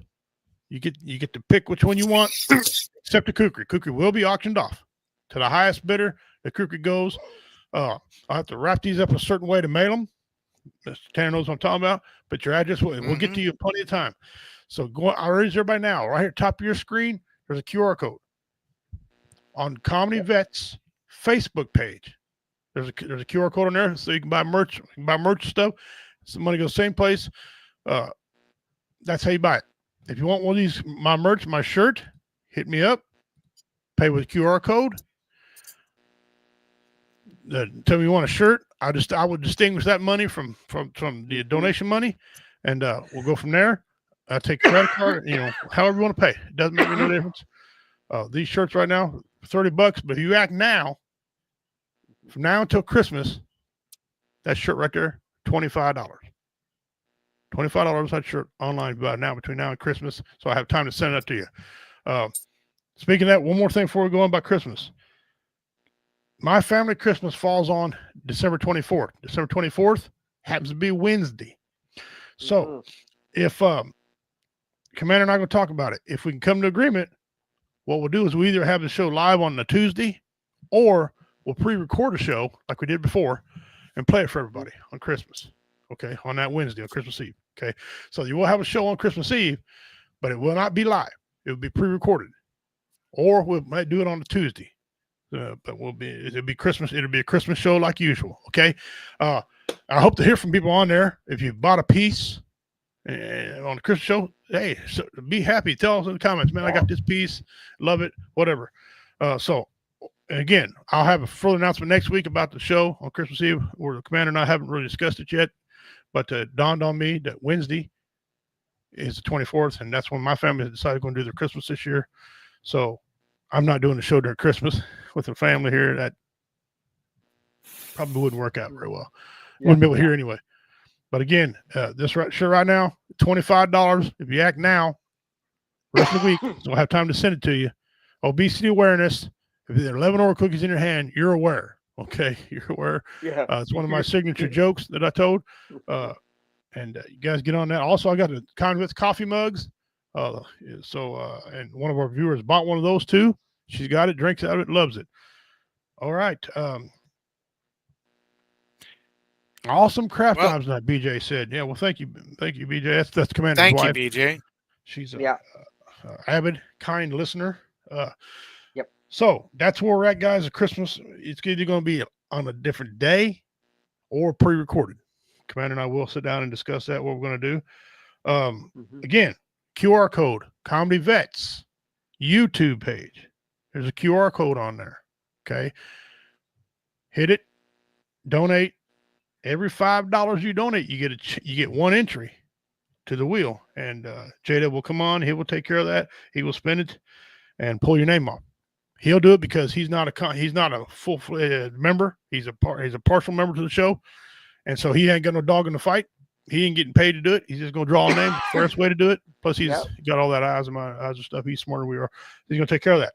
you get to pick which one you want, except the kukri. Kukri will be auctioned off to the highest bidder. The kukri goes. I'll have to wrap these up a certain way to mail them. Mr. Tanner knows what I'm talking about. But your address, we'll get to you plenty of time. So I'll raise everybody now. Right here, top of your screen, there's a QR code. On Comedy Vets Facebook page, there's a QR code on there, so you can buy merch. You can buy merch stuff. Some money goes same place. That's how you buy it. If you want one of these, my merch, my shirt, hit me up. Pay with QR code. Tell me you want a shirt. I would distinguish that money from the donation money, and we'll go from there. I'll take credit card. However you want to pay. It doesn't make no difference. These shirts right now, $30. But if you act now, from now until Christmas, that shirt right there, $25. $25 that shirt online about now between now and Christmas. So I have time to send that to you. Speaking of that, one more thing before we go on about Christmas. My family Christmas falls on December 24th. December 24th happens to be Wednesday. So if Commander and I are going to talk about it, if we can come to agreement, what we'll do is we either have the show live on the Tuesday or we'll pre-record a show like we did before and play it for everybody on Christmas. Okay, on that Wednesday, on Christmas Eve. Okay, so you will have a show on Christmas Eve, but it will not be live. It will be pre-recorded, or we might do it on the Tuesday. But it'll be Christmas. It'll be a Christmas show like usual. Okay, I hope to hear from people on there. If you bought a piece on the Christmas show, hey, so be happy. Tell us in the comments, man. I got this piece, love it, whatever. So. And again, I'll have a further announcement next week about the show on Christmas Eve, where the Commander and I haven't really discussed it yet, but it dawned on me that Wednesday is the 24th, and that's when my family decided going to do their Christmas this year. So I'm not doing the show during Christmas with the family here. That probably wouldn't work out very well. Wouldn't be able to hear anyway. But again, this shirt right now, $25. If you act now, the rest of the week, so we'll have time to send it to you. Obesity awareness. If there are 11 Oreo cookies in your hand, you're aware. Okay, you're aware. Yeah. It's one of my signature jokes that I told. And you guys get on that. Also, I got the Convicts coffee mugs. And one of our viewers bought one of those too. She's got it, drinks out of it, loves it. All right. Awesome craft knives tonight, BJ said. Yeah, well, thank you, BJ. That's Commander's wife. Thank you, BJ. She's a avid, kind listener. So that's where we're at, guys. At Christmas, it's either going to be on a different day or pre-recorded. Commander and I will sit down and discuss that, what we're going to do. Again, QR code, Comedy Vets, YouTube page. There's a QR code on there. Okay. Hit it, donate. Every $5 you donate, you get one entry to the wheel. And Jada will come on. He will take care of that. He will spin it and pull your name off. He'll do it because he's not a full-fledged member. He's a partial member to the show, and so he ain't got no dog in the fight. He ain't getting paid to do it. He's just gonna draw a name. First way to do it. Plus, he's got all that eyes and stuff. He's smarter than we are. He's gonna take care of that.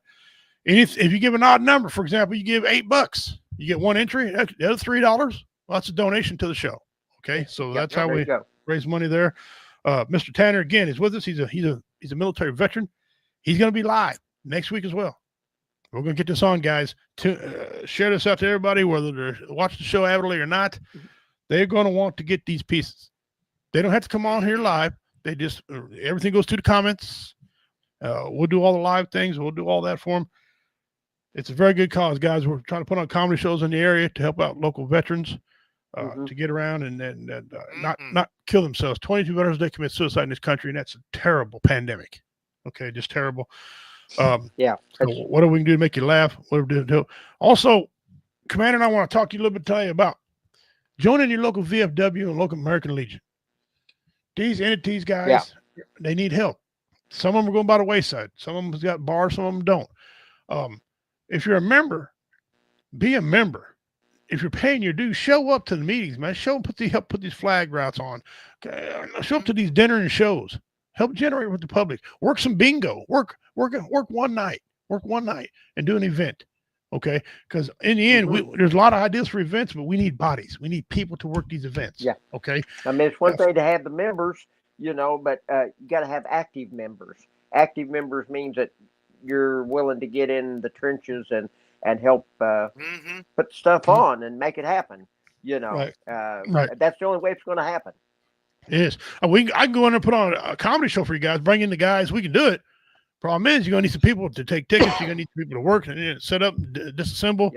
And if you give an odd number, for example, you give $8, you get one entry. The other $3, well, that's a donation to the show. Okay, so that's how we raise money there. Mr. Tanner again is with us. He's a military veteran. He's gonna be live next week as well. We're going to get this on, guys. Share this out to everybody, whether they're watching the show avidly or not. They're going to want to get these pieces. They don't have to come on here live. They just everything goes to the comments. We'll do all the live things. We'll do all that for them. It's a very good cause, guys. We're trying to put on comedy shows in the area to help out local veterans to get around and not kill themselves. 22 veterans a day commit suicide in this country, and that's a terrible pandemic. Okay, just terrible. So what do we do to make you laugh? What do we do to do? Also, Commander and I want to talk to you a little bit, tell you about joining your local VFW and local American Legion. These entities, guys, they need help. Some of them are going by the wayside. Some of them got bars, some of them don't. If you're a member, be a member. If you're paying your dues, show up to the meetings, man. Help put these flag routes on. Okay? Show up to these dinner and shows. Help generate with the public. Work some bingo. Work one night. Work one night and do an event. Okay? Because in the end, there's a lot of ideas for events, but we need bodies. We need people to work these events. Yeah. Okay. I mean, it's one thing to have the members, but you got to have active members. Active members means that you're willing to get in the trenches and help put stuff on and make it happen. Right. That's the only way it's going to happen. It is. I can go in and put on a comedy show for you guys. Bring in the guys. We can do it. Problem is, you're gonna need some people to take tickets. You're gonna need some people to work and set up, disassemble.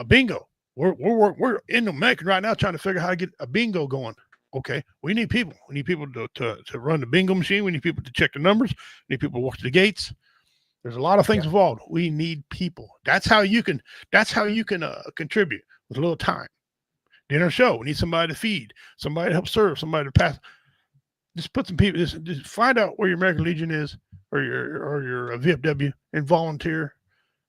Bingo. We're in the making right now, trying to figure out how to get a bingo going. Okay, we need people. We need people to run the bingo machine. We need people to check the numbers. We need people to walk to the gates. There's a lot of things involved. We need people. That's how you can. Contribute with a little time. Dinner show. We need somebody to feed, somebody to help serve, somebody to pass. Just put some people. Just find out where your American Legion is, or your VFW, and volunteer.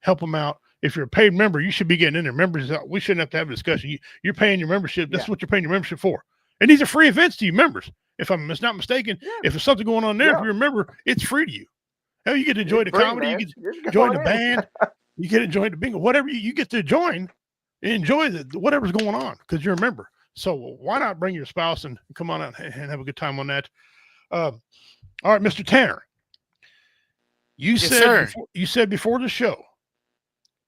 Help them out. If you're a paid member, you should be getting in there. Members, we shouldn't have to have a discussion. You're paying your membership. This is what you're paying your membership for. And these are free events to you members. If I'm not mistaken, if there's something going on there, if you remember, it's free to you. Hell, you get to enjoy the comedy. Man. You get to join the band. You get to enjoy the bingo. Whatever you get to join, enjoy whatever's going on because you're a member. So why not bring your spouse and come on out and have a good time on that? All right, Mr. Tanner. You said before the show,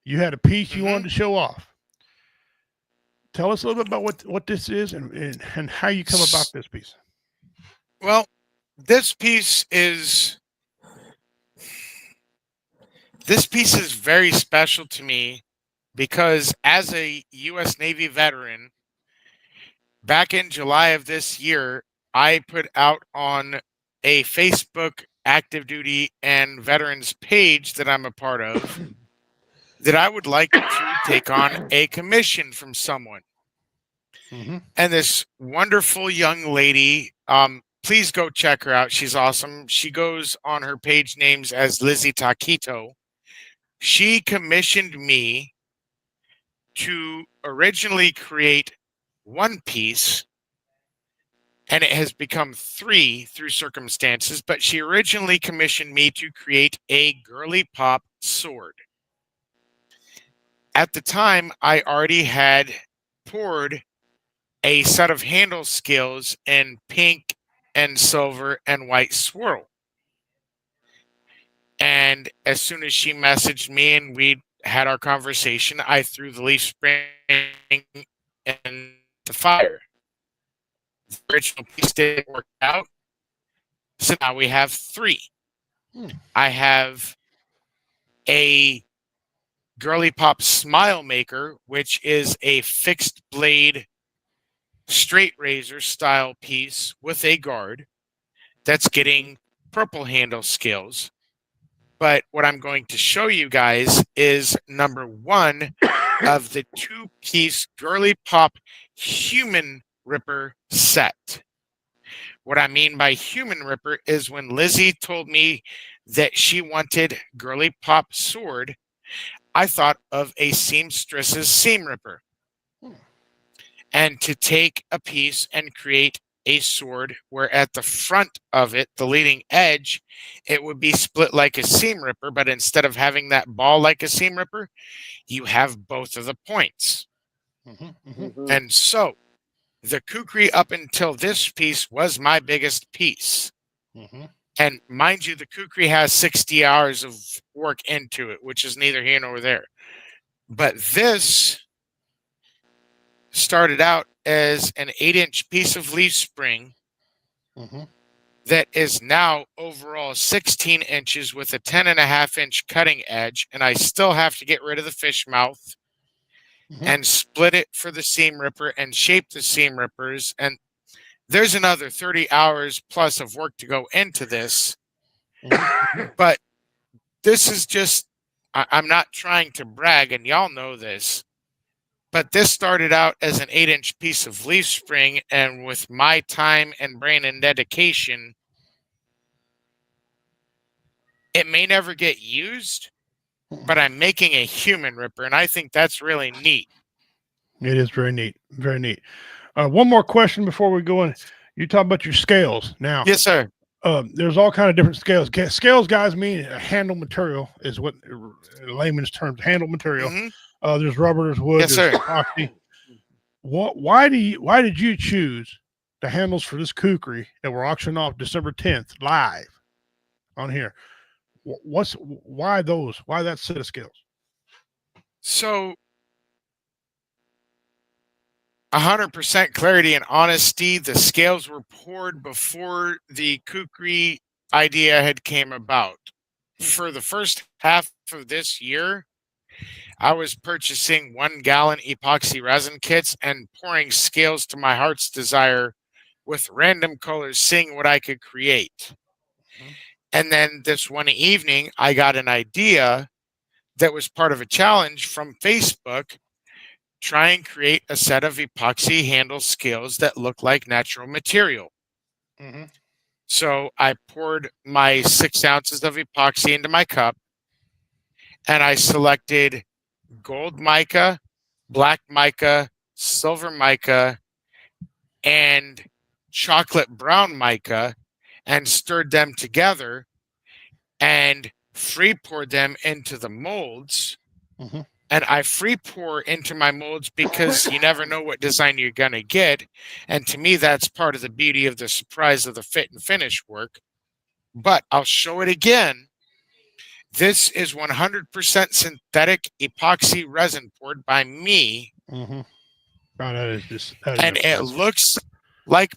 you had a piece you wanted to show off. Tell us a little bit about what this is and how you come about this piece. Well, this piece is very special to me because as a U.S. Navy veteran, back in July of this year, I put out on a Facebook active duty and veterans page that I'm a part of that I would like to take on a commission from someone. And this wonderful young lady, please go check her out. She's awesome. She goes on her page names as Lizzie Taquito. She commissioned me to originally create one piece, and it has become 3 through circumstances, but she originally commissioned me to create a girly pop sword. At the time, I already had poured a set of handle scales in pink and silver and white swirl. And as soon as she messaged me and we had our conversation, I threw the leaf spring in the fire. The original piece didn't work out. So now we have 3. I have a Girly Pop Smile Maker, which is a fixed blade straight razor style piece with a guard that's getting purple handle scales. But what I'm going to show you guys is number 1 of the 2-piece Girly Pop Human Ripper set. What I mean by Human Ripper is when Lizzie told me that she wanted Girly Pop sword, I thought of a seamstress's seam ripper. And to take a piece and create a sword where at the front of it, the leading edge, it would be split like a seam ripper, but instead of having that ball like a seam ripper, you have both of the points. And so the kukri up until this piece was my biggest piece. And mind you, the kukri has 60 hours of work into it, which is neither here nor there. But this started out as an 8-inch piece of leaf spring that is now overall 16 inches with a 10.5-inch cutting edge. And I still have to get rid of the fish mouth and split it for the seam ripper and shape the seam rippers. And there's another 30 hours plus of work to go into this. But this is just, I'm not trying to brag, and y'all know this, but this started out as an 8-inch piece of leaf spring, and with my time and brain and dedication, it may never get used, but I'm making a human ripper, and I think that's really neat. It is very neat. Very neat. One more question before we go in. You talk about your scales now. Yes, sir. There's all kind of different scales. Scales, guys, mean a handle material is what, in layman's terms, handle material. There's rubber, there's wood, Yes, there's sir. epoxy. Why did you choose the handles for this kukri that were auctioned off December 10th live on here? Why those? Why that set of scales? So 100% clarity and honesty. The scales were poured before the kukri idea had came about. For the first half of this year, I was purchasing 1-gallon epoxy resin kits and pouring scales to my heart's desire with random colors, seeing what I could create. And then this one evening, I got an idea that was part of a challenge from Facebook. Try and create a set of epoxy handle scales that look like natural material. So I poured my 6 ounces of epoxy into my cup, and I selected gold mica, black mica, silver mica, and chocolate brown mica, and stirred them together and free poured them into the molds. And I free pour into my molds because you never know what design you're going to get. And to me, that's part of the beauty of the surprise of the fit and finish work. But I'll show it again. This is 100% synthetic epoxy resin poured by me. Oh, that is just, and it looks like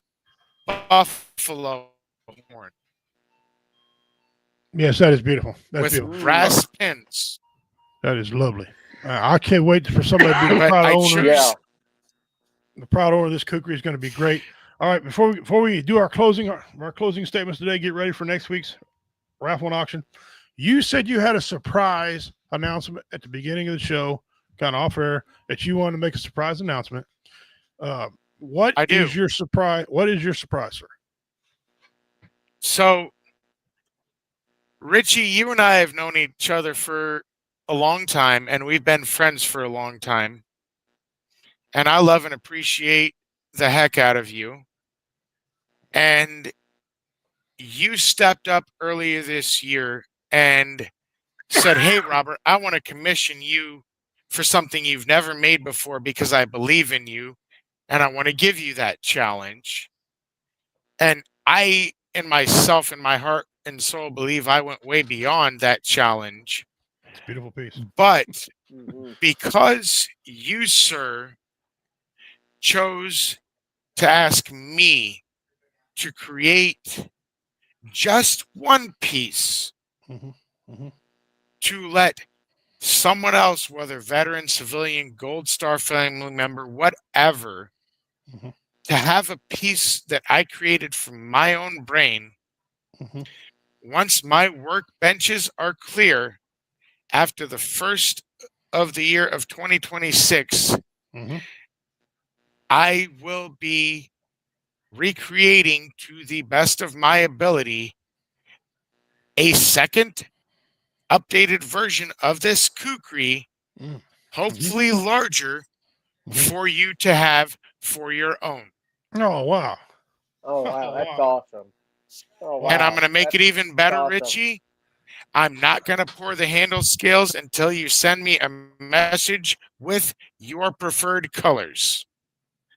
buffalo horn. Yes, that is beautiful. That's with beautiful. brass pins. That is lovely. I can't wait for somebody to be the But proud I owner. choose- The proud owner of this kukri is going to be great. All right, before we do our closing statements today, get ready for next week's raffle and auction. You said you had a surprise announcement at the beginning of the show, kind of off air, that you wanted to make a surprise announcement. What is your surprise? What is your surprise, sir? So, Richie, you and I have known each other for a long time, and we've been friends for a long time. And I love and appreciate the heck out of you. And you stepped up earlier this year and said, "Hey, Robert, I want to commission you for something you've never made before because I believe in you, and I want to give you that challenge." And I, in myself, in my heart, and soul believe I went way beyond that challenge. It's a beautiful piece. But Mm-hmm. because you, sir, chose to ask me to create just one piece Mm-hmm. Mm-hmm. to let someone else, whether veteran, civilian, Gold Star family member, whatever, Mm-hmm. to have a piece that I created from my own brain. Mm-hmm. Once my workbenches are clear after the first of the year of 2026, Mm-hmm. I will be recreating to the best of my ability a second updated version of this kukri, Mm-hmm. hopefully larger, Mm-hmm. for you to have for your own. Oh wow. Oh wow, Oh that's wow. awesome. Oh And I'm wow, going to make that's it even better, awesome. Richie. I'm not going to pour the handle scales until you send me a message with your preferred colors.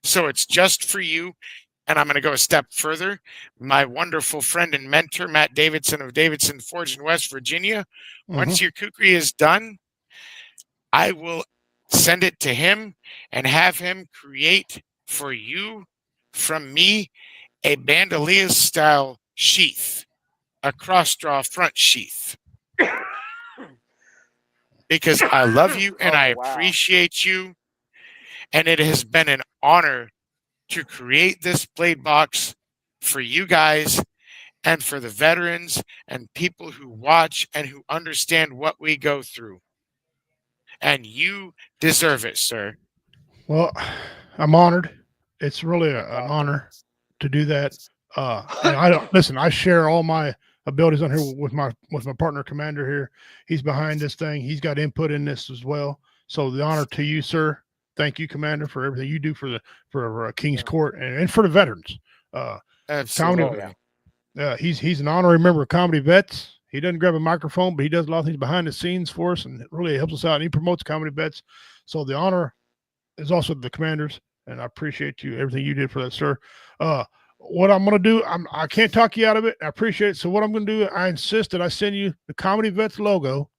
So it's just for you. And I'm going to go a step further. My wonderful friend and mentor, Matt Davidson of Davidson Forge in West Virginia, Mm-hmm. once your kukri is done, I will send it to him and have him create for you from me a bandolier style sheath, a cross draw front sheath. Because I love you and I Oh wow. appreciate you. And it has been an honor to create this blade box for you guys and for the veterans and people who watch and who understand what we go through. And you deserve it, sir. Well, I'm honored. It's really That's an awesome. honor to do that. And I don't listen. I share all my abilities on here with my partner commander here. He's behind this thing. He's got input in this as well. So the honor to you, sir. Thank you, Commander, for everything you do for King's Yeah. Court and for the veterans. Comedy. Oh yeah. He's an honorary member of Comedy Vets. He doesn't grab a microphone, but he does a lot of things behind the scenes for us, and it really helps us out. And he promotes Comedy Vets. So the honor is also the Commanders, and I appreciate you everything you did for that, sir. What I'm going to do, I can't talk you out of it. I appreciate it. So what I'm going to do, I insist that I send you the Comedy Vets logo.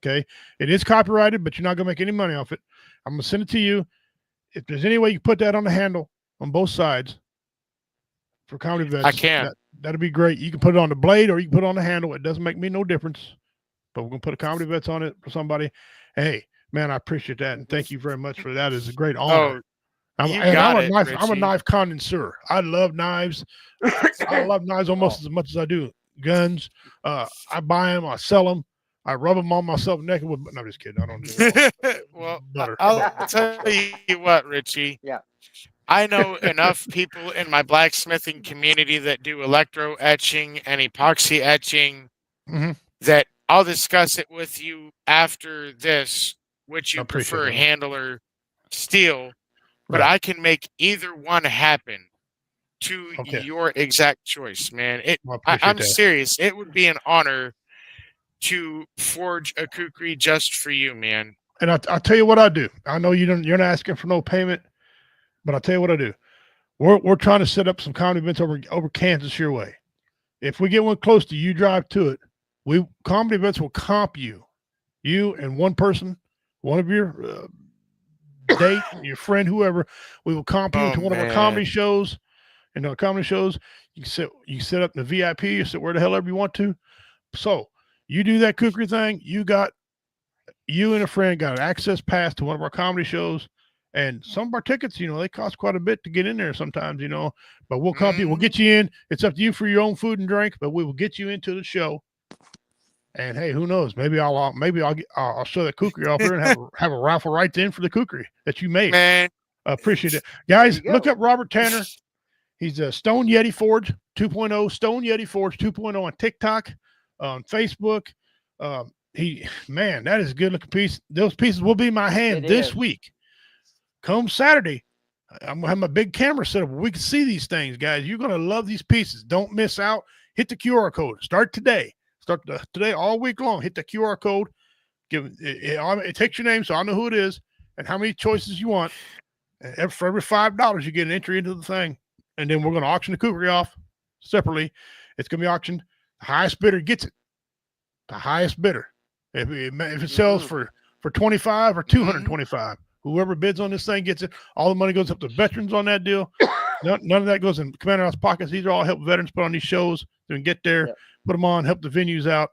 Okay, it is copyrighted, but you're not going to make any money off it. I'm going to send it to you. If there's any way you can put that on the handle on both sides for Comedy Vets, I can. That'd be great. You can put it on the blade or you can put it on the handle. It doesn't make me no difference. But we're gonna put a Comedy Vets on it for somebody. Hey, man, I appreciate that, and thank you very much for that. It's a great honor. Oh, you got it, Richie. I'm a knife connoisseur. I love knives. I love knives almost as much as I do guns. I buy them, I sell them, I rub them on myself naked with. No, I'm just kidding. I don't do it. Well, Butter. I'll tell you what, Richie. Yeah. I know enough people in my blacksmithing community that do electro etching and epoxy etching Mhm. that I'll discuss it with you after this, which I you appreciate prefer, that. handle or steel. But Right. I can make either one happen to Okay. your exact choice, man. I appreciate I'm that. serious. It would be an honor to forge a kukri just for you, man. And I'll tell you what I do. I know you're not asking for no payment, but I'll tell you what I do. We're trying to set up some comedy events over Kansas your way. If we get one close to you, drive to it. Comedy events will comp you and one person, one of your date, your friend, whoever. We will comp you Oh, into one of our comedy man. shows. And our comedy shows, you sit up in the VIP, you sit where the hell ever you want to. So you do that kukri thing, you and a friend got an access pass to one of our comedy shows. And some of our tickets, they cost quite a bit to get in there sometimes, but we'll comp you. We'll get you in. It's up to you for your own food and drink, but we will get you into the show. And hey, who knows? Maybe I'll show that kukri off here and have a raffle right then for the kukri that you made. Man, Appreciate it, guys. go. Look up Robert Tanner. He's a Stonedyeti Forge 2.0, Stonedyeti Forge 2.0 on TikTok, on Facebook. That is a good looking piece. Those pieces will be in my hand this week. Come Saturday, I'm gonna have my big camera set up where we can see these things, guys. You're gonna love these pieces. Don't miss out. Hit the QR code. Start today. Today all week long. Hit the QR code. It takes your name, so I know who it is and how many choices you want. And for every $5, you get an entry into the thing, and then we're gonna auction the kukri off separately. It's gonna be auctioned The highest bidder gets it. The highest bidder. If it sells for 25 or 225, whoever bids on this thing gets it. All the money goes up to veterans on that deal. None of that goes in Commander House pockets. These are all help veterans put on these shows. They can get there, put them on, help the venues out.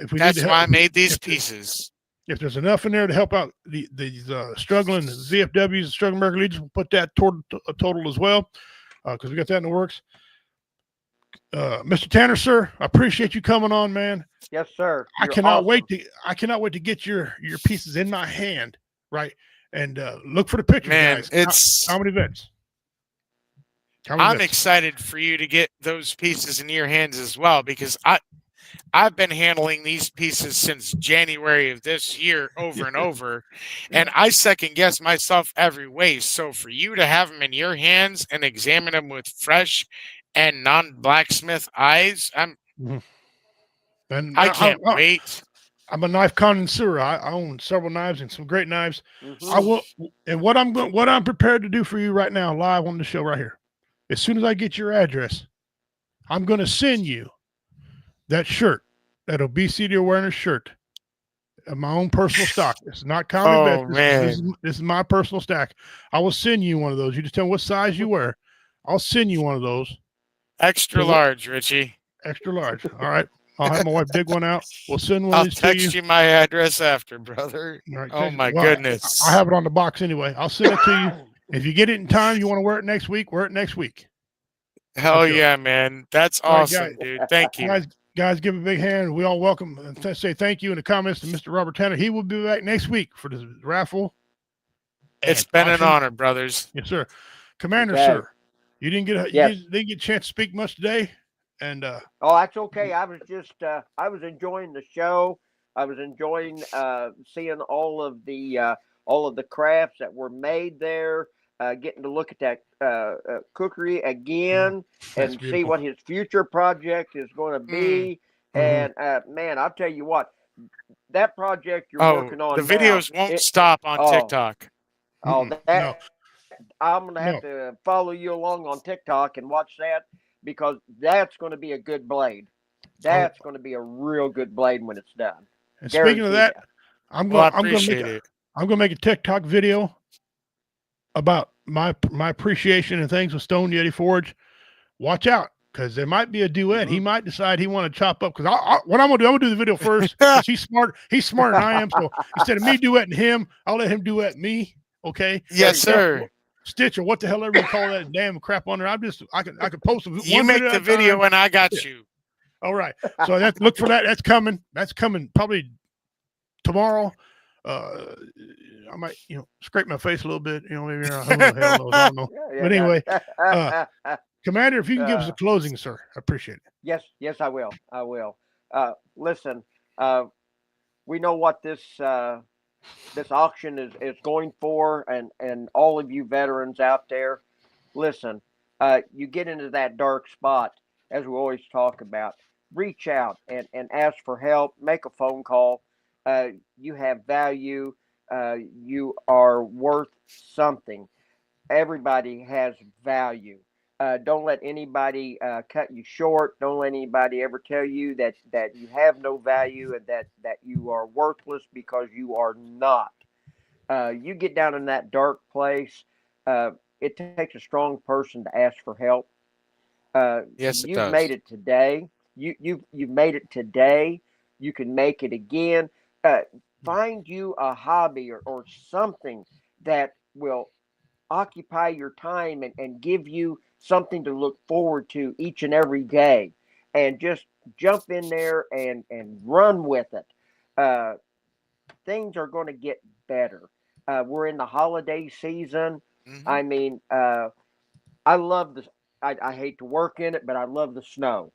If we That's need to help, why I made these pieces. If there's enough in there to help out these struggling VFWs, struggling American Legion, we'll put that toward a total as well, because we got that in the works. Mr. Tanner, sir, I appreciate you coming on, man. Yes, sir. I cannot wait to get your pieces in my hand, right? And look for the pictures, Man, guys. it's Comedy Vets. I'm excited for you to get those pieces in your hands as well, because I've been handling these pieces since January of this year over and over, and I second guess myself every way. So for you to have them in your hands and examine them with fresh and non-blacksmith eyes, I can't wait. I'm a knife connoisseur. I own several knives and some great knives. I will, and what I'm prepared to do for you right now, live on the show right here. As soon as I get your address, I'm going to send you that shirt, that obesity awareness shirt, of my own personal stock. It's not Comedy Vets. This is my personal stack. I will send you one of those. You just tell me what size you wear. I'll send you one of those. Extra large, Richie. Extra large. All right. I'll have my wife dig one out. We'll send one of these to you. I'll text you my address after, brother. Right, oh, my goodness. I have it on the box anyway. I'll send it to you. If you get it in time, you want to wear it next week, wear it next week. Hell yeah, man. That's awesome, right, dude. Thank you. Guys, give a big hand. We all welcome and say thank you in the comments to Mr. Robert Tanner. He will be back next week for the raffle. It's been an honor, brothers. Yes, sir. Commander, sir, you didn't get a chance to speak much today. And oh, that's okay. I was just I was enjoying the show. I was enjoying seeing all of the crafts that were made there. Getting to look at that cookery again and see what his future project is going to be. And man, I'll tell you what, that project you're working on. The videos won't stop on TikTok. I'm gonna have to follow you along on TikTok and watch that, because that's going to be a good blade. That's going to be a real good blade when it's done. And speaking of that, I'm going to make a TikTok video about my appreciation and things with Stonedyeti Forge. Watch out, because there might be a duet. He might decide he want to chop up. Because what I'm gonna do the video first. He's smart. He's smarter than I am. So instead of me duetting him, I'll let him duet me. Okay. Yes, sir. Stitch or what the hell ever you call that damn crap on there. I could post them. You make the video and I got you. All right. So look for that. That's coming. That's coming probably tomorrow. I might, scrape my face a little bit. Maybe hell knows, I don't know. But anyway, Commander, if you can give us a closing, sir, I appreciate it. Yes, I will. Listen, we know what this auction is going for, and all of you veterans out there, listen, you get into that dark spot, as we always talk about, reach out and ask for help, make a phone call. You have value. You are worth something. Everybody has value. Don't let anybody cut you short. Don't let anybody ever tell you that you have no value and that you are worthless, because you are not. You get down in that dark place. It takes a strong person to ask for help. Yes, it you've does. made it today. You've made it today. You can make it again. Find you a hobby or something that will occupy your time and give you something to look forward to each and every day, and just jump in there and run with it. Things are going to get better. We're in the holiday season. I mean, I love this. I hate to work in it, but I love the snow.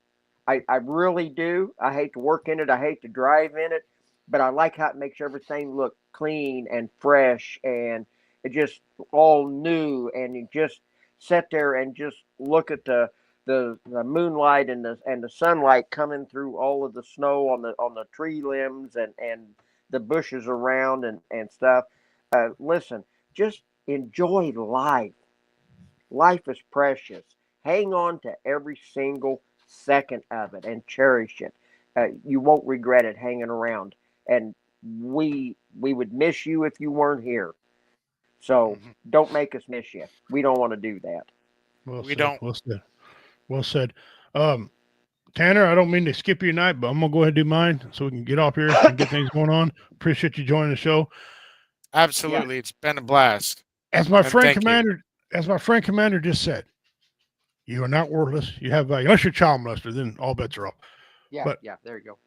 I really do. I hate to work in it. I hate to drive in it, but I like how it makes everything look clean and fresh, and it just all new. And you just sit there and just look at the moonlight and the sunlight coming through all of the snow on the tree limbs and the bushes around and stuff. Listen, just enjoy life. Life is precious. Hang on to every single second of it and cherish it. You won't regret it hanging around. And we would miss you if you weren't here. So don't make us miss you. We don't want to do that. Well We said. don't. Well said. Well said. Tanner, I don't mean to skip your night, but I'm gonna go ahead and do mine so we can get off here and get things going on. Appreciate you joining the show. Absolutely, it's been a blast. As my And friend thank you. Commander just said, you are not worthless. You have value. Unless you're a child molester, then all bets are off. Yeah, But yeah, there you go.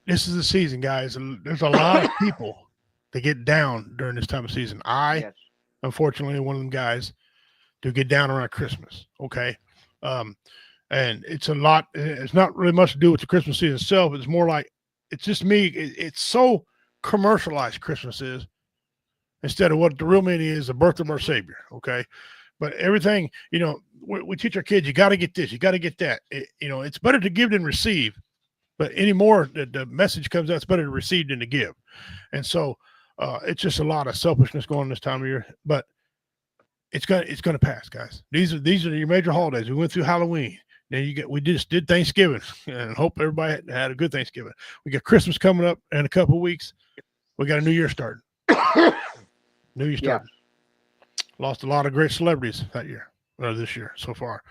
This is the season, guys. There's a lot of people that get down during this time of season. Yes. Unfortunately, one of them guys to get down around Christmas. Okay. And it's a lot. It's not really much to do with the Christmas season itself. It's more like, it's just me. It's so commercialized Christmas is instead of what the real meaning is, the birth of our Savior. Okay. But everything, we teach our kids, you got to get this, you got to get that. It's better to give than receive. But anymore, the message comes out, it's better to receive than to give. And so it's just a lot of selfishness going on this time of year. But it's gonna pass, guys. These are your major holidays. We went through Halloween. Then we just did Thanksgiving, and hope everybody had a good Thanksgiving. We got Christmas coming up in a couple of weeks. We got a new year starting. New year starting. Yeah. Lost a lot of great celebrities that year, or this year so far.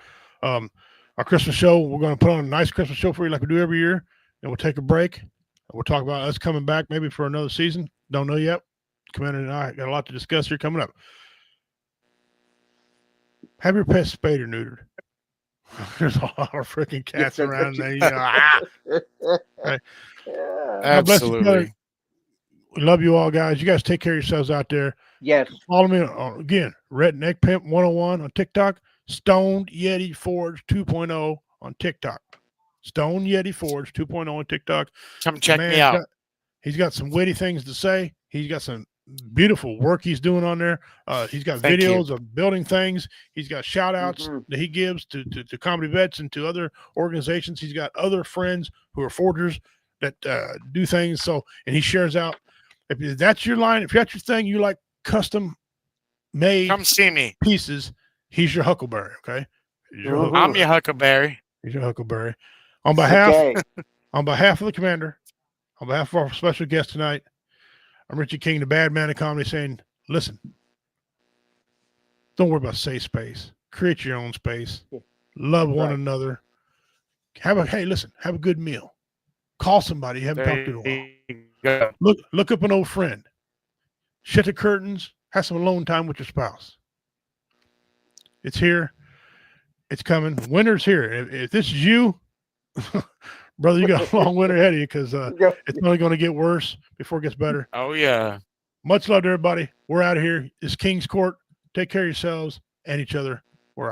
Our Christmas show, we're going to put on a nice Christmas show for you like we do every year, and we'll take a break. We'll talk about us coming back maybe for another season. Don't know yet. Commander and I got a lot to discuss here coming up. Have your pets spayed or neutered. There's a lot of freaking cats around there. Right. Absolutely. We love you all, guys. You guys take care of yourselves out there. Yes. Follow me again, Redneck Pimp 101 on TikTok, Stonedyeti Forge 2.0 on TikTok. Stonedyeti Forge 2.0 on TikTok. Come check me out. He's got some witty things to say. He's got some beautiful work he's doing on there. He's got videos of building things. He's got shout outs that he gives to comedy vets and to other organizations. He's got other friends who are forgers that do things. So, and he shares out. If that's your line, if that's your thing, you like custom made, come see me pieces. He's your Huckleberry. Okay. I'm your Huckleberry. He's your Huckleberry. On behalf of the Commander, on behalf of our special guest tonight, I'm Richie King, the bad man of comedy, saying, listen, don't worry about safe space. Create your own space. Love one another. Have a good meal. Call somebody you haven't talked to in a while. Look up an old friend. Shut the curtains. Have some alone time with your spouse. It's here. It's coming. Winter's here. If this is you, brother, you got a long winter ahead of you because it's only going to get worse before it gets better. Oh, yeah. Much love to everybody. We're out of here. It's King's Court. Take care of yourselves and each other.